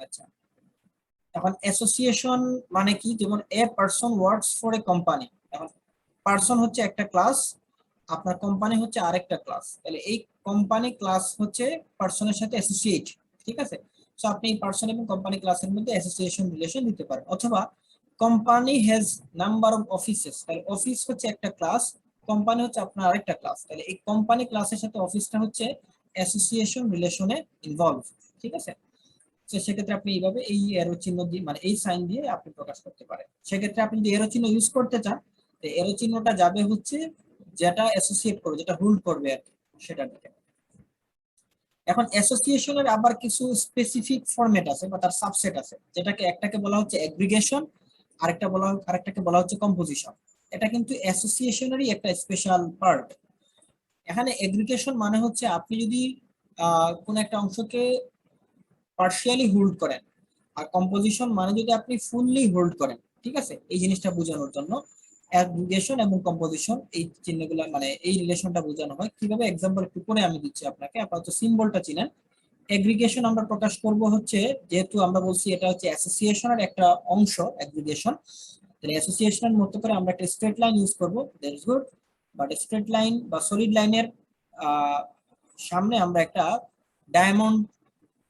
[SPEAKER 1] আচ্ছা, এখন অ্যাসোসিয়েশন মানে কি, যেমন a person works for a company, এখন পারসন হচ্ছে একটা ক্লাস, আপনার কোম্পানি হচ্ছে আরেকটা ক্লাস, তাহলে এই কোম্পানি ক্লাস হচ্ছে পারসনের সাথে অ্যাসোসিয়েট, ঠিক আছে? সো আপনি এই পারসন এবং কোম্পানি ক্লাসের মধ্যে অ্যাসোসিয়েশন রিলেশন দিতে পারেন। অথবা company has number of offices, তাহলে অফিস হচ্ছে একটা ক্লাস, কোম্পানি হচ্ছে আপনার আরেকটা ক্লাস, তাহলে এই কোম্পানি ক্লাসের সাথে অফিসটা হচ্ছে অ্যাসোসিয়েশন রিলেশনে ইনভলভ, ঠিক আছে? তো সেক্ষেত্রে আপনি এইভাবে এই এরো চিহ্ন দিয়ে, মানে এই সাইন দিয়ে আপনি প্রকাশ করতে পারেন। সেক্ষেত্রে আপনি যদি এরো চিহ্ন ইউজ করতে চান, তো এরো চিহ্নটা যাবে হচ্ছে যেটা অ্যাসোসিয়েট করবে, যেটা হোল্ড করবে আর কি, সেটার দিকে। এখন অ্যাসোসিয়েশনের আবার কিছু স্পেসিফিক ফরম্যাট আছে বা তার সাবসেট আছে, যেটাকে একটাকে বলা হচ্ছে এগ্রিগেশন, আরেকটাকে বলা হচ্ছে কম্পোজিশন। এটা কিন্তু অ্যাসোসিয়েশনেরই একটা স্পেশাল পার্ট। এখানে এগ্রিগেশন মানে হচ্ছে আপনি যদি কোন একটা অংশকে পার্শিয়ালি হোল্ড করেন, আর কম্পোজিশন মানে যদি আপনি ফুললি হোল্ড করেন, ঠিক আছে? এই জিনিসটা বোঝানোর জন্য অ্যাগ্রিগেশন এবং কম্পোজিশন এই চিহ্নগুলো মানে এই রিলেশনটা বোঝানো হয়। কিভাবে এক্সাম্পল একটু পরে আমি দিচ্ছি আপনাকে, আপাতত সিম্বলটা চিনেন। এগ্রিগেশন আমরা প্রকাশ করব হচ্ছে, যেহেতু আমরা বলছি এটা হচ্ছে অ্যাসোসিয়েশনের একটা অংশ এগ্রিগেশন, তাহলে অ্যাসোসিয়েশনের মতো করে আমরা একটা স্ট্রেট লাইন ইউজ করব, that is good. But straight line বা সলিড লাইনের সামনে আমরা একটা ডায়মন্ড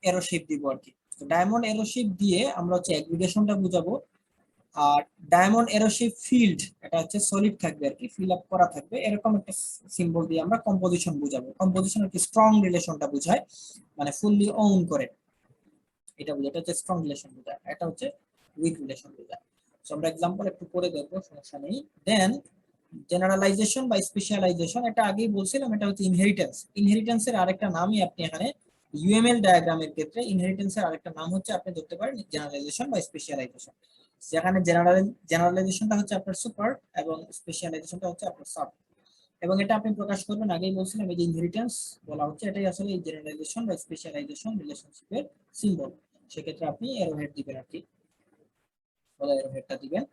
[SPEAKER 1] এরো শেপ দিব আর কি। ডায়মন্ড এরো শেপ দিয়ে আমরা হচ্ছে এগ্রিগেশনটা বুঝাবো। আর ডায়মন্ড এরো শেপ ফিল্ড, এটা হচ্ছে সলিড থাকবে আর কি, ফিল আপ করা থাকবে, এরকম একটা সিম্বল দিয়ে আমরা কম্পোজিশন বুঝাবো। কম্পোজিশন কি স্ট্রং রিলেশনটা বোঝায়, মানে ফুললি ওন করে, এটা বোঝায়, এটা হচ্ছে স্ট্রং রিলেশন বোঝায়, এটা হচ্ছে উইক রিলেশন বোঝায়। সো আমরা एग्जांपल একটু করে দেখবো, সমস্যা নেই। দেন জেনারেলাইজেশন বা স্পেশালাইজেশন, এটা আগেই বলছিলাম, এটা হচ্ছে ইনহেরিটেন্স। ইনহেরিটেন্সের আরেকটা নামই আপনি এখানে ইউএমএল ডায়াগ্রামের ক্ষেত্রে ইনহেরিটেন্সের আরেকটা নাম হচ্ছে আপনি ধরতে পারেন জেনারেলাইজেশন বা স্পেশালাইজেশন। যেখানে জেনারেলাইজেশনটা হচ্ছে আপনার সুপার এবং স্পেশালাইজেশনটা হচ্ছে আপনার সাব। এবং এটা আপনি প্রকাশ করবেন, আগেই বলছিলাম এই যে ইনহেরিটেন্স বলা হচ্ছে, এটাই আসলে এই জেনারেলাইজেশন বা স্পেশালাইজেশন রিলেশনশিপের সিম্বল। সেক্ষেত্রে আপনি এরোহেড দিবেন আর কি, বলে এরোহেডটা দিবেন।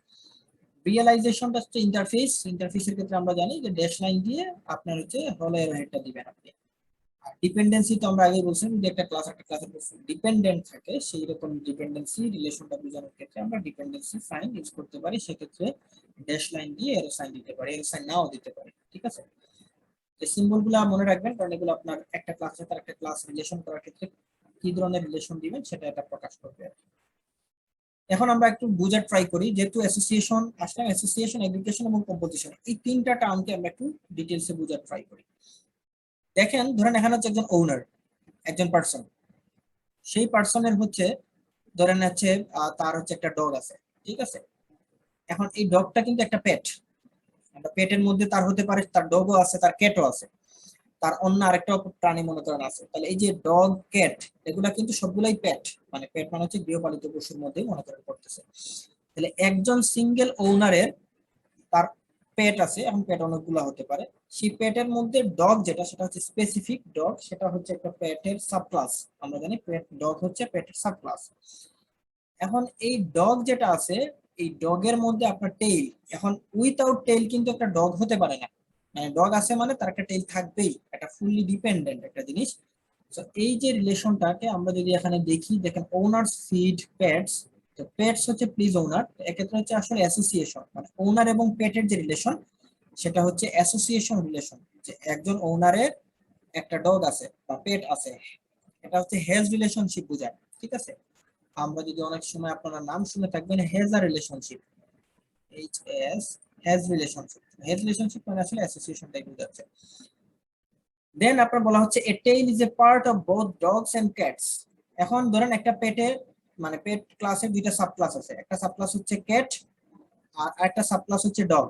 [SPEAKER 1] রিয়েলাইজেশনটা হচ্ছে ইন্টারফেস, ইন্টারফেসের ক্ষেত্রে আমরা জানি যে ড্যাশ লাইন দিয়ে আপনার হচ্ছে হলো এরোহেডটা দিবেন আপনি। আর ডিপেন্ডেন্সি তো আমরা আগেই বলছিলাম, যদি একটা ক্লাসের উপর ডিপেন্ডেন্ট থাকে, সেই রকম ডিপেন্ডেন্সি রিলেশনটা বোঝানোর ক্ষেত্রে আমরা ডিপেন্ডেন্সি সাইন ইউজ করতে পারি। সেক্ষেত্রে ড্যাশ লাইন দিয়ে এরো সাইন দিতে পারি, এরো সাইন নাও দিতে পারি, ঠিক আছে। এই সিম্বলগুলো মনে রাখবেন, কারণ এগুলো আপনার একটা ক্লাসে তার একটা ক্লাস রিলেশন করার ক্ষেত্রে কি ধরনের রিলেশন দিবেন সেটা এটা প্রকাশ করবে। এখন আমরা একটু বোঝার ট্রাই করি, যেহেতু অ্যাসোসিয়েশন আসলে অ্যাসোসিয়েশন, এগ্রিগেশন এবং কম্পোজিশন, এই তিনটা টার্মকে আমরা একটু ডিটেইলসে বোঝার ট্রাই করি। দেখেন, ধরেন এখানে হচ্ছে একজন ওনার, একজন পার্সন, সেই পার্সনের হচ্ছে ধরেন হচ্ছে তার হচ্ছে একটা ডগ আছে, ঠিক আছে। এখন এই ডগটা কিন্তু একটা পেট, পেটের মধ্যে তার হতে পারে তার ডগও আছে, তার ক্যাটও আছে, তার অন্য আরেকটা প্রাণী মনে করেন আছে। তাহলে এই যে ডগ ক্যাট এগুলা কিন্তু সবগুলাই পেট, মানে পেট মানে হচ্ছে গৃহপালিত পশুর মধ্যেই মনে করেন পড়তেছে। তাহলে একজন সিঙ্গেল ওনারের তার পেট আছে, এখন পেট অনেকগুলো হতে পারে, সেই পেটের মধ্যে ডগ যেটা সেটা হচ্ছে স্পেসিফিক ডগ, সেটা হচ্ছে একটা পেটের সাবক্লাস। আমরা জানি পেট ডগ হচ্ছে পেটের সাবক্লাস। এখন এই ডগ যেটা আছে, এই ডগের মধ্যে আপনার টেইল, এখন উইথাউট টেইল কিন্তু একটা ডগ হতে পারে না, মানে ডগ আছে মানে তার একটা টেইল থাকবেই, এটা ফুললি ডিপেন্ডেন্ট একটা জিনিস। তো এই যে রিলেশনটাকে আমরা যদি এখানে দেখি, দেখেন ওনার্স ফিড পেটস, তো পেটস হচ্ছে প্লিজ ওনার, এক্ষেত্রে হচ্ছে আসলে অ্যাসোসিয়েশন, মানে ওনার এবং পেটের যে রিলেশন সেটা হচ্ছে অ্যাসোসিয়েশন রিলেশন, যে একজন ওনারের একটা ডগ আছে বা পেট আছে, এটা হচ্ছে হেজ রিলেশনশিপ বোঝায়, ঠিক আছে। আমরা যদি অনেক সময় আপনারা নাম শুনে থাকবেন has a relationship, H S, has relationship, has relationship মানে আসলে অ্যাসোসিয়েশনটাই বোঝাচ্ছে। দেন আপনার বলা হচ্ছে a tail is a part of both dogs and cats. এখন ধরেন একটা পেটে, মানে পেট ক্লাসের দুইটা সাব ক্লাস আছে, একটা সাব ক্লাস হচ্ছে ক্যাট আর একটা সাব ক্লাস হচ্ছে ডগ।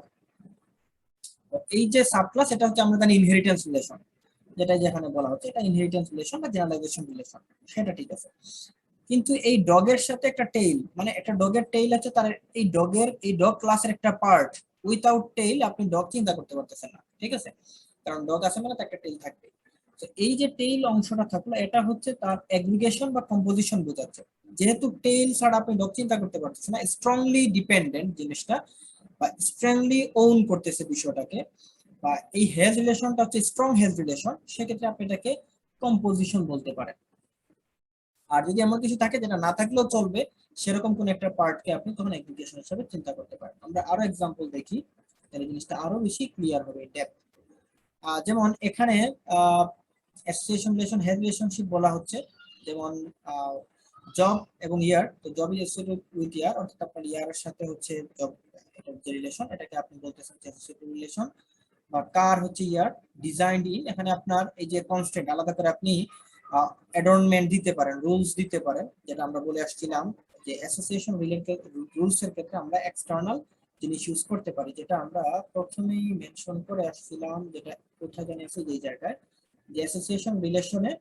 [SPEAKER 1] এই যে সাব ক্লাস এটা হচ্ছে আমরা জানি ইনহেরিটেন্স রিলেশন, যেটা যেখানে বলা হচ্ছে এটা ইনহেরিটেন্স রিলেশন বা জেনারেলাইজেশন রিলেশন, সেটা ঠিক আছে। কিন্তু এই ডগের সাথে একটা টেইল, মানে একটা ডগের টেইল আছে, তার এই ডগের এই ডগ ক্লাসের একটা পার্ট, উইথাউট টেইল আপনি ডগ চিন্তা করতে পারতেছেন না, ঠিক আছে, কারণ ডগ আছে মানে তার একটা টেইল থাকবে। তো এই যে টেইল অংশটা থাকলো, এটা হচ্ছে তার এগ্রিগেশন বা কম্পোজিশন বোঝাচ্ছে। যেহেতু টেইল ছাড়া আপনি ডগ চিন্তা করতে পারতেছেন না, স্ট্রংলি ডিপেন্ডেন্ট জিনিসটা বা স্ট্রংলি ওন করতেছে বিষয়টাকে, বা এই হেজ রিলেশনটা হচ্ছে স্ট্রং হেজ রিলেশন, সেক্ষেত্রে আপনি এটাকে কম্পোজিশন বলতে পারেন। আর যদি এমন কিছু থাকে যেটা না থাকলেও চলবে, সেরকম কোন একটা পার্টকে আপনি তখন এগ্রিগেশন হিসেবে চিন্তা করতে পারেন। আমরা আরো एग्जांपल দেখি, তাহলে জিনিসটা আরো বেশি ক্লিয়ার হবে ডেপথ। যেমন এখানে অ্যাসোসিয়েশন রিলেশন হেজ রিলেশনশিপ বলা হচ্ছে, যেমন জব এবং ইয়ার, তো জব ইজ অ্যাসোসিয়েটেড উইথ ইয়ার, অর্থাৎ আপনার ইয়ারের সাথে হচ্ছে জব এটার যে রিলেশন, এটাকে আপনি বলতেছেন অ্যাসোসিয়েটেড রিলেশন। বা কার হচ্ছে ইয়ার, ডিজাইনড ইন, এখানে আপনার এই যে কনস্ট্যান্ট আলাদা করে আপনি অ্যাডর্নমেন্ট দিতে পারেন, রুলস দিতে পারেন, যেটা আমরা বলে আসছিলাম যে অ্যাসোসিয়েশন রিলেটেড রুলস এর ক্ষেত্রে আমরা এক্সটার্নাল জিনিস ইউজ করতে পারি, যেটা আমরা প্রথমেই মেনশন করে আসছিলাম, যেটা কোথায় জানি আছে যে জায়গায়, যে অ্যাসোসিয়েশন রিলেশনে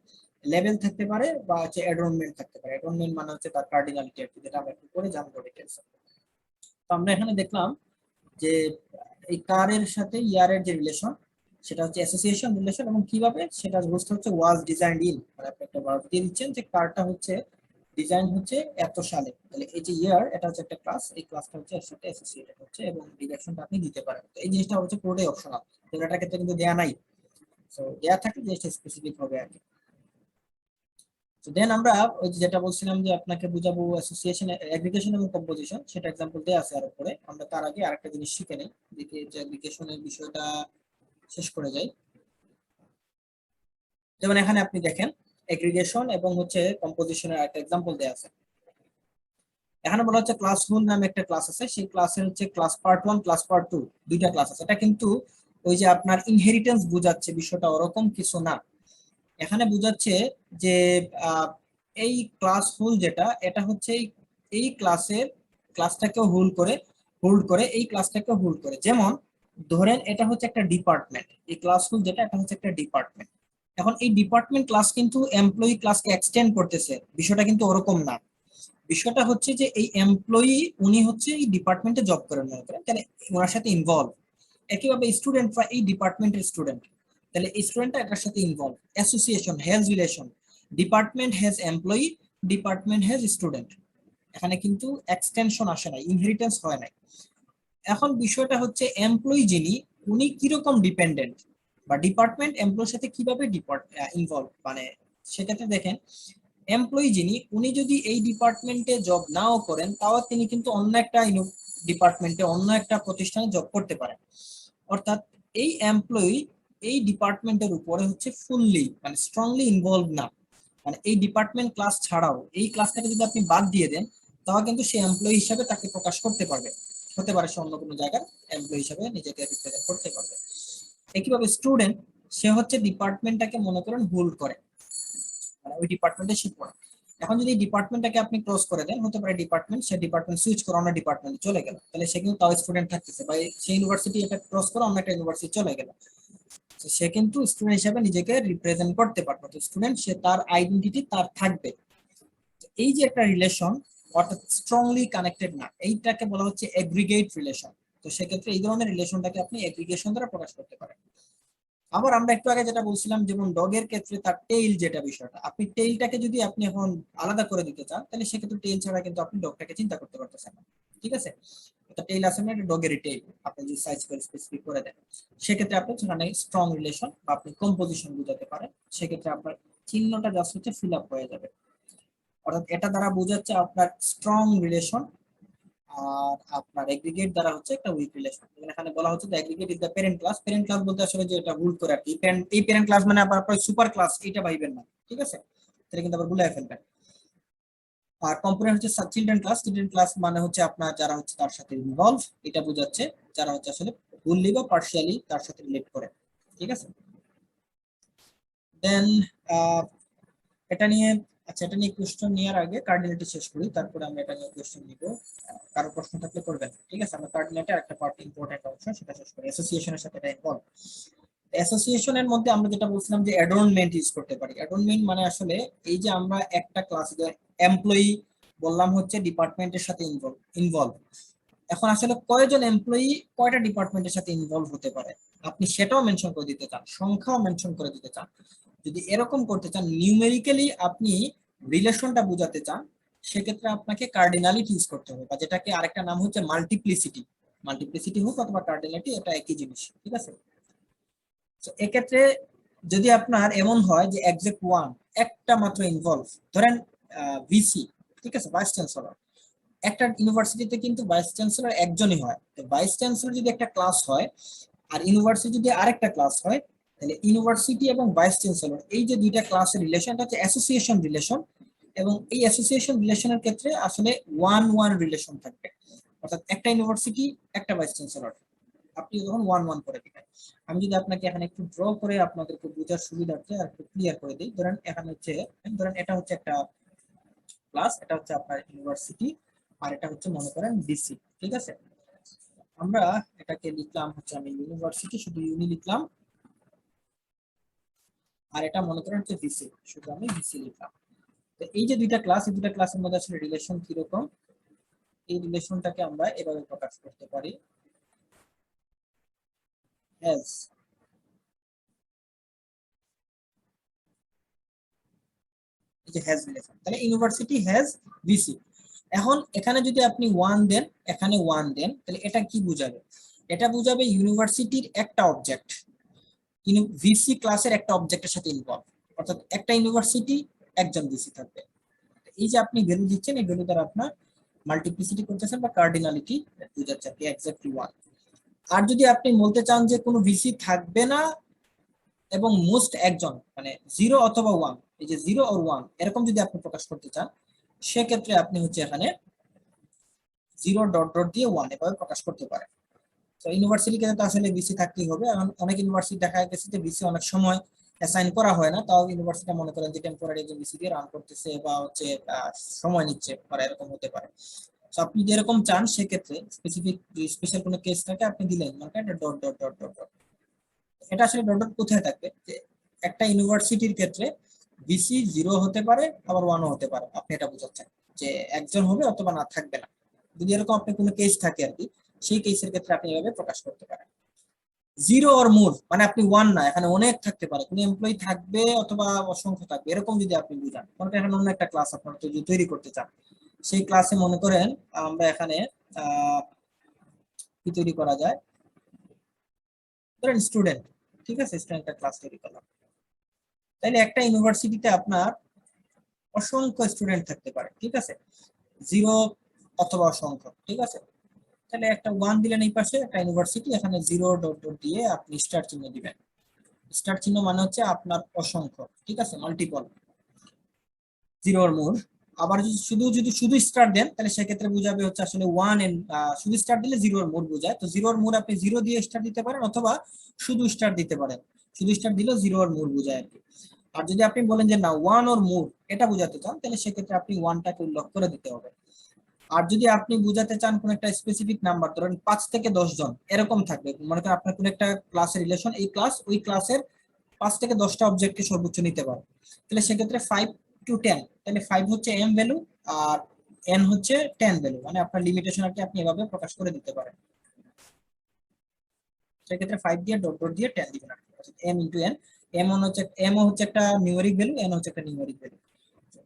[SPEAKER 1] লেভেল থাকতে পারে বা হচ্ছে অ্যাডর্নমেন্ট থাকতে পারে। অ্যাডর্নমেন্ট মানে হচ্ছে তার কার্ডিনালিটি আর কি, যেটা আমরা একটু পরে জানবো ডিটেইলস। তো আমরা এখানে দেখলাম যে এই কারের সাথে ইয়ারের যে রিলেশন সেটা হচ্ছে অ্যাসোসিয়েশন রিলেশন, এবং কিভাবে সেটা বুঝতে হচ্ছে ওয়াজ ডিজাইনড ইন, মানে আপনি একটা ভার্ব দিয়ে দিচ্ছেন যে কারটা হচ্ছে ডিজাইন হচ্ছে এত সালে, তাহলে এই যে ইয়ার এটা হচ্ছে একটা ক্লাস, এই ক্লাসটা হচ্ছে এর সাথে অ্যাসোসিয়েটেড হচ্ছে এবং ডিরেকশনটা আপনি দিতে পারেন। তো এই জিনিসটা হচ্ছে পুরোটাই অপশনাল, এটার ক্ষেত্রে কিন্তু দেয়া নাই। সো দেয়া থাকলে জিনিসটা স্পেসিফিক হবে আর কি। তো দেন আমরা ওই যে যেটা বলছিলাম যে আপনাকে বুঝাবো অ্যাসোসিয়েশন, অ্যাগ্রিগেশন এবং কম্পোজিশন, সেটা एग्जांपल দেয়া আছে আর উপরে। আমরা তার আগে আরেকটা জিনিস শিখে নেই, দেখি যে অ্যাগ্রিগেশনের বিষয়টা শেষ করে যাই। যেমন এখানে আপনি দেখেন এগ্রিগেশন এবং হচ্ছে কম্পোজিশনের একটা एग्जांपल দেয়া আছে। এখানে বলা হচ্ছে ক্লাস রুল নামে একটা ক্লাস আছে, সেই ক্লাসের হচ্ছে ক্লাস পার্ট 1 ক্লাস পার্ট 2 দুইটা ক্লাস আছে। এটা কিন্তু ওই যে আপনার ইনহেরিটেন্স বোঝাচ্ছে বিষয়টা ওরকম কিছু না। এখানে বোঝাচ্ছে যে আহ, এই ক্লাস রুল যেটা, এটা হচ্ছে এই ক্লাসের ক্লাসটাকে হোল্ড করে এই ক্লাসটাকে হোল্ড করে। যেমন ধরেন এটা হচ্ছে একটা ডিপার্টমেন্ট, এই ক্লাস রুল যেটা এটা হচ্ছে একটা ডিপার্টমেন্ট। এখন এই ডিপার্টমেন্ট ক্লাস কিন্তু এমপ্লয়ি ক্লাসকে এক্সটেন্ড করতেছে, বিষয়টা কিন্তু ওরকম না। বিষয়টা হচ্ছে যে এই এমপ্লয়ি উনি হচ্ছে এই ডিপার্টমেন্টে জব করেন মনে করেন, তাহলে ওনার সাথে ইনভলভ। একইভাবে স্টুডেন্টরা এই ডিপার্টমেন্টের স্টুডেন্ট, তাহলে এই স্টুডেন্টটা এটার সাথে involve. Association has relation, department has employee, department has student. এখানে কিন্তু এক্সটেনশন আসে নাই, ইনহেরিটেন্স হয় নাই। এখন বিষয়টা হচ্ছে এমপ্লয়ি যিনি, উনি কিরকম ডিপেন্ডেন্ট, বা ডিপার্টমেন্ট এমপ্লয়ির সাথে কিভাবে ইনভলভ, মানে সেক্ষেত্রে দেখেন এমপ্লয়ি যিনি, উনি যদি এই ডিপার্টমেন্টে জব নাও করেন তাও তিনি কিন্তু অন্য একটা ডিপার্টমেন্টে অন্য একটা প্রতিষ্ঠানে জব করতে পারেন। অর্থাৎ এই এমপ্লয়ি এই ডিপার্টমেন্টের উপরে হচ্ছে ফুললি মানে স্ট্রংলি ইনভলভ না। মানে এই ডিপার্টমেন্ট ক্লাস ছাড়াও এই ক্লাসটাকে যদি আপনি বাদ দিয়ে দেন, তাহলে কিন্তু সে এমপ্লয়ি হিসাবে তাকে প্রকাশ করতে পারবে, হতে পারে সে অন্য কোনো জায়গার এমপ্লয়ি হিসাবে নিজেকে রিপ্রেজেন্ট করতে পারবে। একইভাবে স্টুডেন্ট, সে হচ্ছে ডিপার্টমেন্টটাকে মনে করেন হোল্ড করে, মানে ওই ডিপার্টমেন্টে সে পড়ে। এখন যদি ডিপার্টমেন্টটাকে আপনি ক্লোজ করে দেন, হতে পারে ডিপার্টমেন্ট সে ডিপার্টমেন্ট সুইচ করে অন্য ডিপার্টমেন্টে চলে গেল, তাহলে সে কিন্তু তাও স্টুডেন্ট থাকতেছে, বা সেই ইউনিভার্সিটি এটা ক্লোজ করে অন্য একটা ইউনিভার্সিটি চলে গেল, তো সে কিন্তু স্টুডেন্ট হিসেবে নিজেকে রিপ্রেজেন্ট করতে পারবে। তো স্টুডেন্ট সে তার আইডেন্টিটি তার থাকবে। এই যে একটা রিলেশন, অর্থাৎ স্ট্রংলি কানেক্টেড না, এইটাকে বলা হচ্ছে এগ্রিগেট রিলেশন। তো সেক্ষেত্রে এই ধরনের রিলেশনটাকে আপনি এগ্রিগেশন দ্বারা প্রকাশ করতে পারেন। আবার আমরা একটু আগে যেটা বলছিলাম, যেমন ডগের ক্ষেত্রে তার টেইল যেটা বিষয়টা, আপনি টেইলটাকে যদি আপনি এখন আলাদা করে দিতে চান, তাহলে সেক্ষেত্রে টেইল ছাড়া কিন্তু আপনি ডগটাকে চিন্তা করতে পারতেছেন না। ঠিক আছে, একটা টেইল আছে না, এটা ডগের টেইল, আপনি যদি সাইজ করে স্পেসিফিক করে দেন, সেক্ষেত্রে আপনি সেখানে স্ট্রং রিলেশন বা আপনি কম্পোজিশন বুঝাতে পারেন। সেক্ষেত্রে আপনার চিহ্নটা জাস্ট হচ্ছে ফিল আপ হয়ে যাবে। অর্থাৎ এটা দ্বারা বোঝাচ্ছে আপনার স্ট্রং রিলেশন, আর আপনার এগ্রিগেট দ্বারা হচ্ছে একটা উইক রিলেশন। এখানে বলা হচ্ছে aggregate is the parent class. Parent class বলতে আসলে যে এটা ভুল করে আর কি, এই প্যারেন্ট ক্লাস মানে আপনার সুপার ক্লাস এটা ভাইবেন না, ঠিক আছে, এটা কিন্তু আবার ভুলে ফেলবেন। আর কম্পোনেন্ট হচ্ছে চিলড্রেন ক্লাস। চিলড্রেন ক্লাস মানে হচ্ছে আপনার যারা হচ্ছে তার সাথে ইনভলভ, এটা বোঝাচ্ছে যারা হচ্ছে আসলে ফুললি বা পার্শিয়ালি তার সাথে রিলেট করে। ঠিক আছে, দেন এটা নিয়ে, আচ্ছা এটা নিয়ে কোশ্চেন নেওয়ার আগে কার্ডিনালিটি শেষ করি, তারপরে আমরা এটা নিয়ে কোশ্চেন নিব। কারো প্রশ্ন থাকলে করবেন, ঠিক আছে। আমরা কার্ডিনালিটি একটা পার্ট ইম্পর্টেন্ট অংশ সেটা শেষ করি, অ্যাসোসিয়েশনের সাথে এটা ইনভলভ। অ্যাসোসিয়েশনের মধ্যে আমরা যেটা বলছিলাম যে অ্যাডর্নমেন্ট ইউজ করতে পারি। অ্যাডর্নমেন্ট মানে আসলে এই যে আমরা একটা ক্লাস এমপ্লয়ি বললাম হচ্ছে ডিপার্টমেন্টের সাথে ইনভলভ। এখন আসলে কয়জন এমপ্লয়ি কয়টা ডিপার্টমেন্টের সাথে ইনভলভ হতে পারে, আপনি সেটাও মেনশন করে দিতে চান, সংখ্যাও মেনশন করে দিতে চান। যদি এরকম করতে চান, নিউমেরিক্যালি আপনি রিলেশনটা বোঝাতে চান, সেক্ষেত্রে আপনাকে কার্ডিনালিটি ইউজ করতে হবে, বা যেটাকে আরেকটা নাম হচ্ছে মাল্টিপ্লিসিটি। মাল্টিপ্লিসিটি হোক অথবা কার্ডিনালিটি, এটা একই জিনিস, ঠিক আছে। তো এক্ষেত্রে যদি আপনার এমন হয় যে এক্সাক্ট ওয়ান একটা মাত্র ইনভলভ, ধরেন ভিসি, ঠিক আছে, ভাইস চ্যান্সেলর। একটা ইউনিভার্সিটিতে কিন্তু ভাইস চ্যান্সেলর একজনই হয়। তো ভাইস চ্যান্সেলর যদি একটা ক্লাস হয় আর ইউনিভার্সিটি যদি আরেকটা ক্লাস হয়, তাহলে ইউনিভার্সিটি এবং ভাইস চ্যান্সেলর এই যে দুইটা ক্লাসের রিলেশনটা হচ্ছে অ্যাসোসিয়েশন রিলেশন। এবং এই অ্যাসোসিয়েশন রিলেশনের ক্ষেত্রে আসলে ওয়ান ওয়ান রিলেশন থাকবে, অর্থাৎ একটা ইউনিভার্সিটি একটা ভাইস চ্যান্সেলর, আপনি যখন ওয়ান ওয়ান করে দিবেন। আমি যদি আপনাকে এখানে একটু ড্র করে আপনাদেরকে বোঝার সুবিধার্থে আর একটু ক্লিয়ার করে দিই, ধরেন এখানে হচ্ছে, ধরেন এটা হচ্ছে একটা ক্লাস, এটা হচ্ছে আপনার ইউনিভার্সিটি, আর এটা হচ্ছে মনে করেন ডিসি, ঠিক আছে। আমরা এটাকে লিখলাম হচ্ছে আমি ইউনিভার্সিটি, শুধু ইউনি লিখলাম, আর এটা মনে করেন হচ্ছে ডিসি, শুধু আমি ডিসি লিখলাম। তো এই যে দুইটা ক্লাস, এই দুইটা ক্লাসের মধ্যে আসলে রিলেশন কিরকম, এই রিলেশনটাকে আমরা এভাবে প্রকাশ করতে পারি as এই যে হ্যাজ রিলেশন, তাহলে ইউনিভার্সিটি হ্যাজ ভিসি। এখন এখানে যদি আপনি 1 দেন, এখানে 1 দেন, তাহলে এটা কি বোঝাবে? এটা বোঝাবে ইউনিভার্সিটির একটা অবজেক্ট ভিসি ক্লাসের একটা অবজেক্টের সাথে ইনভলভ, অর্থাৎ একটা ইউনিভার্সিটি একজন ভিসি থাকবে। এই যে আপনি ভ্যালু দিচ্ছেন, এই ভ্যালু দ্বারা আপনার মাল্টিপ্লিসিটি করতেছেন বা কার্ডিনালিটি বোঝাচ্ছে আর কি, এক্স্যাক্টলি 1। আর যদি আপনি বলতে চান যে কোনো ভিসি থাকবে না এবং মোস্ট একজন, মানে 0 অথবা 1, এই যে 0 অর 1 এরকম যদি আপনি প্রকাশ করতে চান, সেক্ষেত্রে আপনি হচ্ছে এখানে 0 ডট ডট দিয়ে 1 এভাবে প্রকাশ করতে পারেন। তো ইউনিভার্সিটি ক্ষেত্রে আসলে ভিসি থাকতেই হবে। এখন অনেক ইউনিভার্সিটি দেখা গেছে যে ভিসি অনেক সময় অ্যাসাইন করা হয় না, তাও ইউনিভার্সিটি মনে করেন যে টেম্পোরারি একজন ভিসি দিয়ে রান করতেছে বা হচ্ছে সময় নিচ্ছে, বা এরকম হতে পারে। তো আপনি যেরকম চান সেক্ষেত্রে স্পেসিফিক স্পেশাল কোনো কেস থাকে আপনি দিলেন, মানে এটা dot dot dot dot dot. এটা আসলে ডট ডট কোথায় থাকবে, যে একটা ইউনিভার্সিটির ক্ষেত্রে ভিসি 0 হতে পারে আবার 1ও হতে পারে, আপনি এটা বোঝাচ্ছেন যে একজন হবে অথবা না থাকবে না। যদি এরকম আপনি কোনো কেস থাকে আর কি, সেই কেসের ক্ষেত্রে আপনি এভাবে প্রকাশ করতে পারেন। 0 অর মোর মানে আপনি 1 না, এখানে অনেক থাকতে পারে, কোনো এমপ্লয়ি থাকবে অথবা অসংখ্য থাকবে, এরকম যদি আপনি বুঝান। মনে করেন এখানে অন্য একটা ক্লাস আপনার যদি তৈরি করতে চান, সেই ক্লাসে মনে করেন আমরা এখানে কি তৈরি করা যায়, ধরেন স্টুডেন্ট, ঠিক আছে, স্টুডেন্টের ক্লাস তৈরি করলাম। তাইলে একটা ইউনিভার্সিটিতে আপনার অসংখ্য স্টুডেন্ট থাকতে পারে, ঠিক আছে, 0 অথবা অসংখ্য, ঠিক আছে। তাহলে একটা 1 দিলেন এই পাশে, একটা ইউনিভার্সিটি, এখানে 0 ডট ডট দিয়ে আপনি স্টার চিহ্ন দিবেন। স্টার চিহ্ন মানে হচ্ছে আপনার অসংখ্য, ঠিক আছে, মাল্টিপল, 0 এর মোর। আবার যদি শুধু স্টার দেন, তাহলে সেক্ষেত্রে বোঝাবে হচ্ছে আসলে 1 এন্ড শুধু স্টার দিলে 0 এর মোর বোঝায়। তো 0 এর মোর আপনি 0 দিয়ে স্টার দিতে পারেন অথবা শুধু স্টার দিতে পারেন, শুধু স্টার দিলেও 0 এর মোর বোঝায় আর কি। আর যদি আপনি বলেন যে না 1 ওর মোর এটা বোঝাতে চান, তাহলে সেক্ষেত্রে আপনি 1টাকে উল্লেখ করে দিতে হবে। আর যদি আপনি বোঝাতে চান কোন একটা স্পেসিফিক নাম্বার, ধরেন 5 থেকে 10 জন এরকম থাকবে, মনে করেন আপনার কোন একটা ক্লাসের রিলেশন, এই ক্লাস ওই ক্লাসের 5 থেকে 10টা অবজেক্টকে সর্বোচ্চ নিতে পারে, তাহলে সেক্ষেত্রে 5 to 10, তাহলে 5 হচ্ছে এম ভ্যালু আর এন হচ্ছে 10 ভ্যালু, মানে আপনার লিমিটেশন আর কি আপনি এভাবে প্রকাশ করে দিতে পারেন। সেক্ষেত্রে 5 দিয়ে ডট ডট দিয়ে 10 দিবেন, অর্থাৎ এম ইনটু এন। এম হচ্ছে একটা নিউমেরিক ভ্যালু, এন হচ্ছে একটা নিউমেরিক ভ্যালু।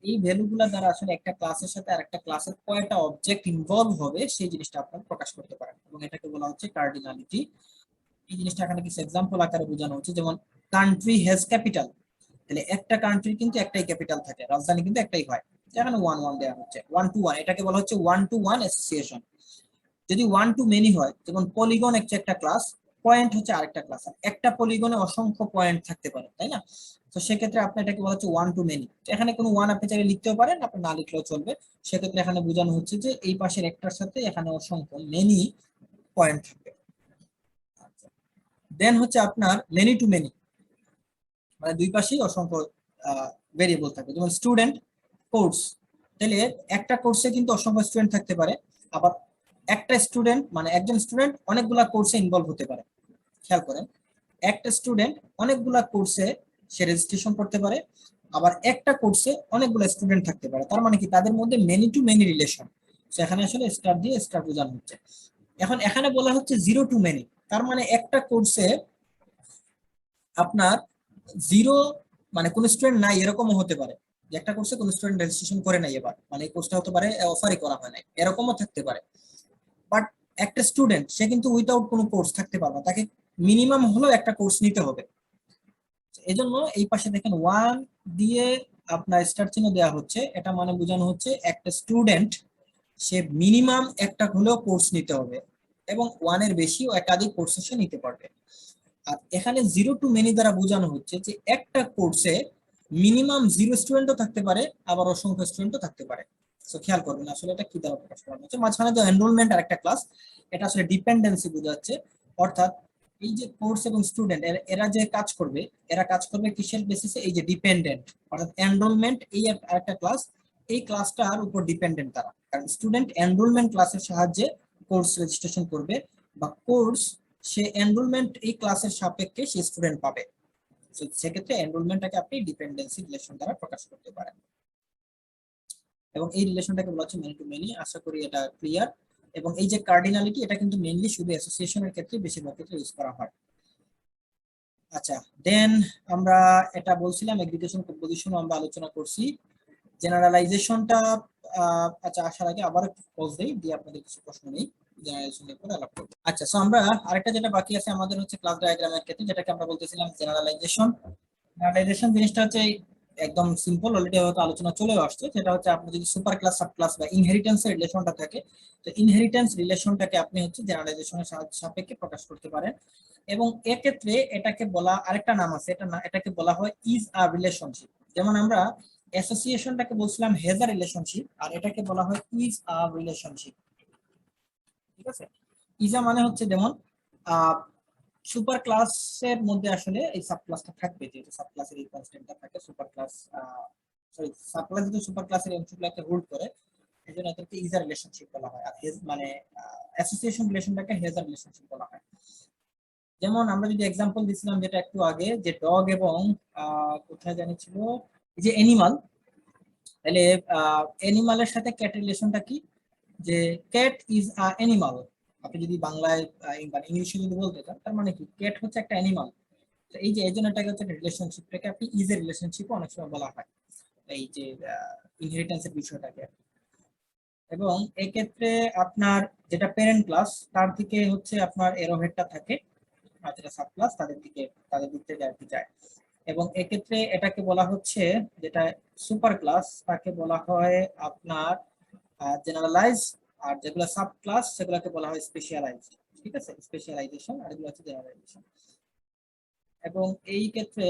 [SPEAKER 1] এই ভ্যালুগুলো দ্বারা আসলে একটা ক্লাসের সাথে আরেকটা ক্লাসের কয়টা অবজেক্ট ইনভলভ হবে সেই জিনিসটা আপনারা প্রকাশ করতে পারেন, এবং এটাকে বলা হচ্ছে কার্ডিনালিটি। এই জিনিসটা এখানে কিছু एग्जांपल আকারে বোঝানো হচ্ছে, যেমন কান্ট্রি হ্যাজ ক্যাপিটাল, তাহলে একটা কান্ট্রি কিন্তু একটাই ক্যাপিটাল থাকে, রাজধানী কিন্তু একটাই হয়, এখানে 1 1 দেওয়া হচ্ছে। 1 to 1 এটাকে বলা হচ্ছে 1 to 1 অ্যাসোসিয়েশন। যদি 1 to মেনি হয়, যেমন পলিগন একটা ক্লাস, পয়েন্ট হচ্ছে আরেকটা ক্লাস, একটা পলিগনে অসংখ্য পয়েন্ট থাকতে পারে, তাই না? তো সেক্ষেত্রে আপনি এটাকে বলা হচ্ছে 1 to মেনি। এখানে কোনো 1 আপনি চাইলে লিখতেও পারেন, আপনি না লিখলেও চলবে। সেক্ষেত্রে এখানে বোঝানো হচ্ছে যে এই পাশের একটার সাথে এখানে অসংখ্য মেনি পয়েন্ট থাকবে। দেন হচ্ছে আপনার মেনি টু মেনি, মানে দুই পাশেই অসংখ্য ভেরিয়েবল থাকবে, যেমন স্টুডেন্ট কোর্স, তাহলে একটা কোর্সে কিন্তু অসংখ্য স্টুডেন্ট থাকতে পারে। আবার একটা স্টুডেন্ট মানে একজন স্টুডেন্ট অনেকগুলা কোর্সে ইনভলভ হতে পারে, খেয়াল করেন, একটা স্টুডেন্ট অনেকগুলা কোর্সে সে রেজিস্ট্রেশন করতে পারে। আবার একটা কোর্সে অনেকগুলো স্টুডেন্ট থাকতে পারে, তার মানে কি তাদের মধ্যে মেনি টু মেনি রিলেশন। সেখানে আসলে স্টার দিয়ে স্টার বোঝানো হচ্ছে। এখন এখানে বলা হচ্ছে 0 to মেনি, তার মানে একটা কোর্সে আপনার 0 মানে কোন স্টুডেন্ট নাই এরকমও হতে পারে, যে একটা কোর্সে কোন স্টুডেন্ট রেজিস্ট্রেশন করে নাই, এবার মানে এই কোর্সটা হতে পারে অফারই করা হয় নাই, এরকমও থাকতে পারে। বাট একটা স্টুডেন্ট সে কিন্তু উইদাউট কোনো কোর্স থাকতে পারবে না, তাকে মিনিমাম হলো একটা কোর্স নিতে হবে। এজন্য এই পাশে দেখেন 1 দিয়ে আপনার স্টার চিহ্ন দেওয়া হচ্ছে, এটা মানে বোঝানো হচ্ছে একটা স্টুডেন্ট সে মিনিমাম একটা হলেও কোর্স নিতে হবে, এবং 1 এর বেশিও একাধিক কোর্স সে নিতে পারবে। আর এখানে 0 to মেনি দ্বারা বোঝানো হচ্ছে যে একটা কোর্সে মিনিমাম 0 স্টুডেন্টও থাকতে পারে, আবার অসংখ্য স্টুডেন্টও থাকতে পারে। তো খেয়াল করবেন আসলে এটা কি দ্বারা প্রকাশ করা হচ্ছে। মাঝখানে যে এনরোলমেন্ট আর একটা ক্লাস, এটা আসলে ডিপেন্ডেন্সি বোঝাচ্ছে, অর্থাৎ এই যে কোর্স এবং স্টুডেন্ট এরা যে কাজ করবে, এরা কাজ করবে কিসের বেসিসে, এই যে ডিপেন্ডেন্ট, অর্থাৎ এনরোলমেন্ট এই আরেকটা ক্লাস, এই ক্লাসটার উপর ডিপেন্ডেন্ট তারা, কারণ স্টুডেন্ট এনরোলমেন্ট ক্লাসের সাহায্যে কোর্স রেজিস্ট্রেশন করবে, বা কোর্স সে এনরোলমেন্ট এই ক্লাসের সাপেক্ষে সে স্টুডেন্ট পাবে। সেক্ষেত্রে এনরোলমেন্টটাকে আপনি ডিপেন্ডেন্সি রিলেশন দ্বারা প্রকাশ করতে পারেন, এবং এই রিলেশনটাকে বলা হচ্ছে মেনি টু মেনি। আশা করি এটা ক্লিয়ার। এবং এই যে কার্ডিনালিটি, এটা কিন্তু মেইনলি শুধু অ্যাসোসিয়েশনের ক্ষেত্রে বেশিরভাগ ক্ষেত্রে ইউজ করা হয়। আচ্ছা, দেন আমরা এটা বলছিলাম এগ্রিগেশন কম্পোজিশন আমরা আলোচনা করছি। জেনারেলাইজেশনটা আচ্ছা আসার আগে আবার একটু পজ দেই, দিয়ে আপনাদের কিছু প্রশ্ন নেই জেনারেলাইজেশন নিয়ে পরে আলাপ করব। আচ্ছা, সো আমরা আরেকটা যেটা বাকি আছে আমাদের হচ্ছে ক্লাস ডায়াগ্রামের ক্ষেত্রে, যেটাকে আমরা বলতেছিলাম জেনারেলাইজেশন। জেনারেলাইজেশন জিনিসটা হচ্ছে একদম সিম্পল, অলরেডি হয়তো আলোচনা চলেও আসছে। সেটা হচ্ছে আপনি যদি সুপার ক্লাস, সাব ক্লাস বা ইনহেরিটেন্সের রিলেশনটা থাকে, তো ইনহেরিটেন্স রিলেশনটাকে আপনি হচ্ছে জেনারেলাইজেশনের সাপেক্ষে প্রকাশ করতে পারেন। এবং এক্ষেত্রে এটাকে বলা আরেকটা নাম আছে, এটাকে বলা হয় ইজ আ রিলেশনশিপ। যেমন আমরা অ্যাসোসিয়েশনটাকে বলছিলাম হ্যাজ আ রিলেশনশিপ, আর এটাকে বলা হয় ইজ আ রিলেশনশিপ। ঠিক আছে, ইজা মানে হচ্ছে যেমন সুপার ক্লাসের মধ্যে আসলে এই সাব ক্লাসটা থাকবে, যেহেতু সাব ক্লাসের এই কনস্ট্যান্টটা থাকে, super class sorry sub class যেহেতু সুপার ক্লাসের অংশগুলোকে হোল্ড করে, এই জন্য এদেরকে ইজা রিলেশনশিপ বলা হয়। আর হেজ মানে অ্যাসোসিয়েশন রিলেশনটাকে হেজ রিলেশনশিপ বলা হয়। যেমন আমরা যদি এক্সাম্পল দিছিলাম যেটা একটু আগে, যে ডগ এবং কোথায় জানি ছিল, যে অ্যানিমাল, তাহলে অ্যানিমালের সাথে ক্যাট রিলেশনটা কি, যে ক্যাট ইজ আ অ্যানিমাল। আপনি যদি বাংলায় মানে ইংলিশে যদি বলতে চান, তার মানে কি ক্যাট হচ্ছে একটা অ্যানিমাল। তো এই যে এই জন্য এটাকে হচ্ছে রিলেশনশিপটাকে আপনি ইজ এর রিলেশনশিপ অনেক সময় বলা হয়, এই যে ইনহেরিটেন্সের বিষয়টাকে। এবং এক্ষেত্রে আপনার যেটা প্যারেন্ট ক্লাস, তার থেকে হচ্ছে আপনার এরোহেডটা থাকে, আর যেটা সাব ক্লাস তাদের দিক থেকে আর কি যায়। এবং এক্ষেত্রে এটাকে বলা হচ্ছে, যেটা সুপার ক্লাস তাকে বলা হয় আপনার জেনারেলাইজ, আর যেগুলো সাব ক্লাস সেগুলোকে বলা হয় স্পেশালাইজড। ঠিক আছে, স্পেশালাইজেশন, আর এগুলো হচ্ছে জেনারেলাইজেশন। এবং এই ক্ষেত্রে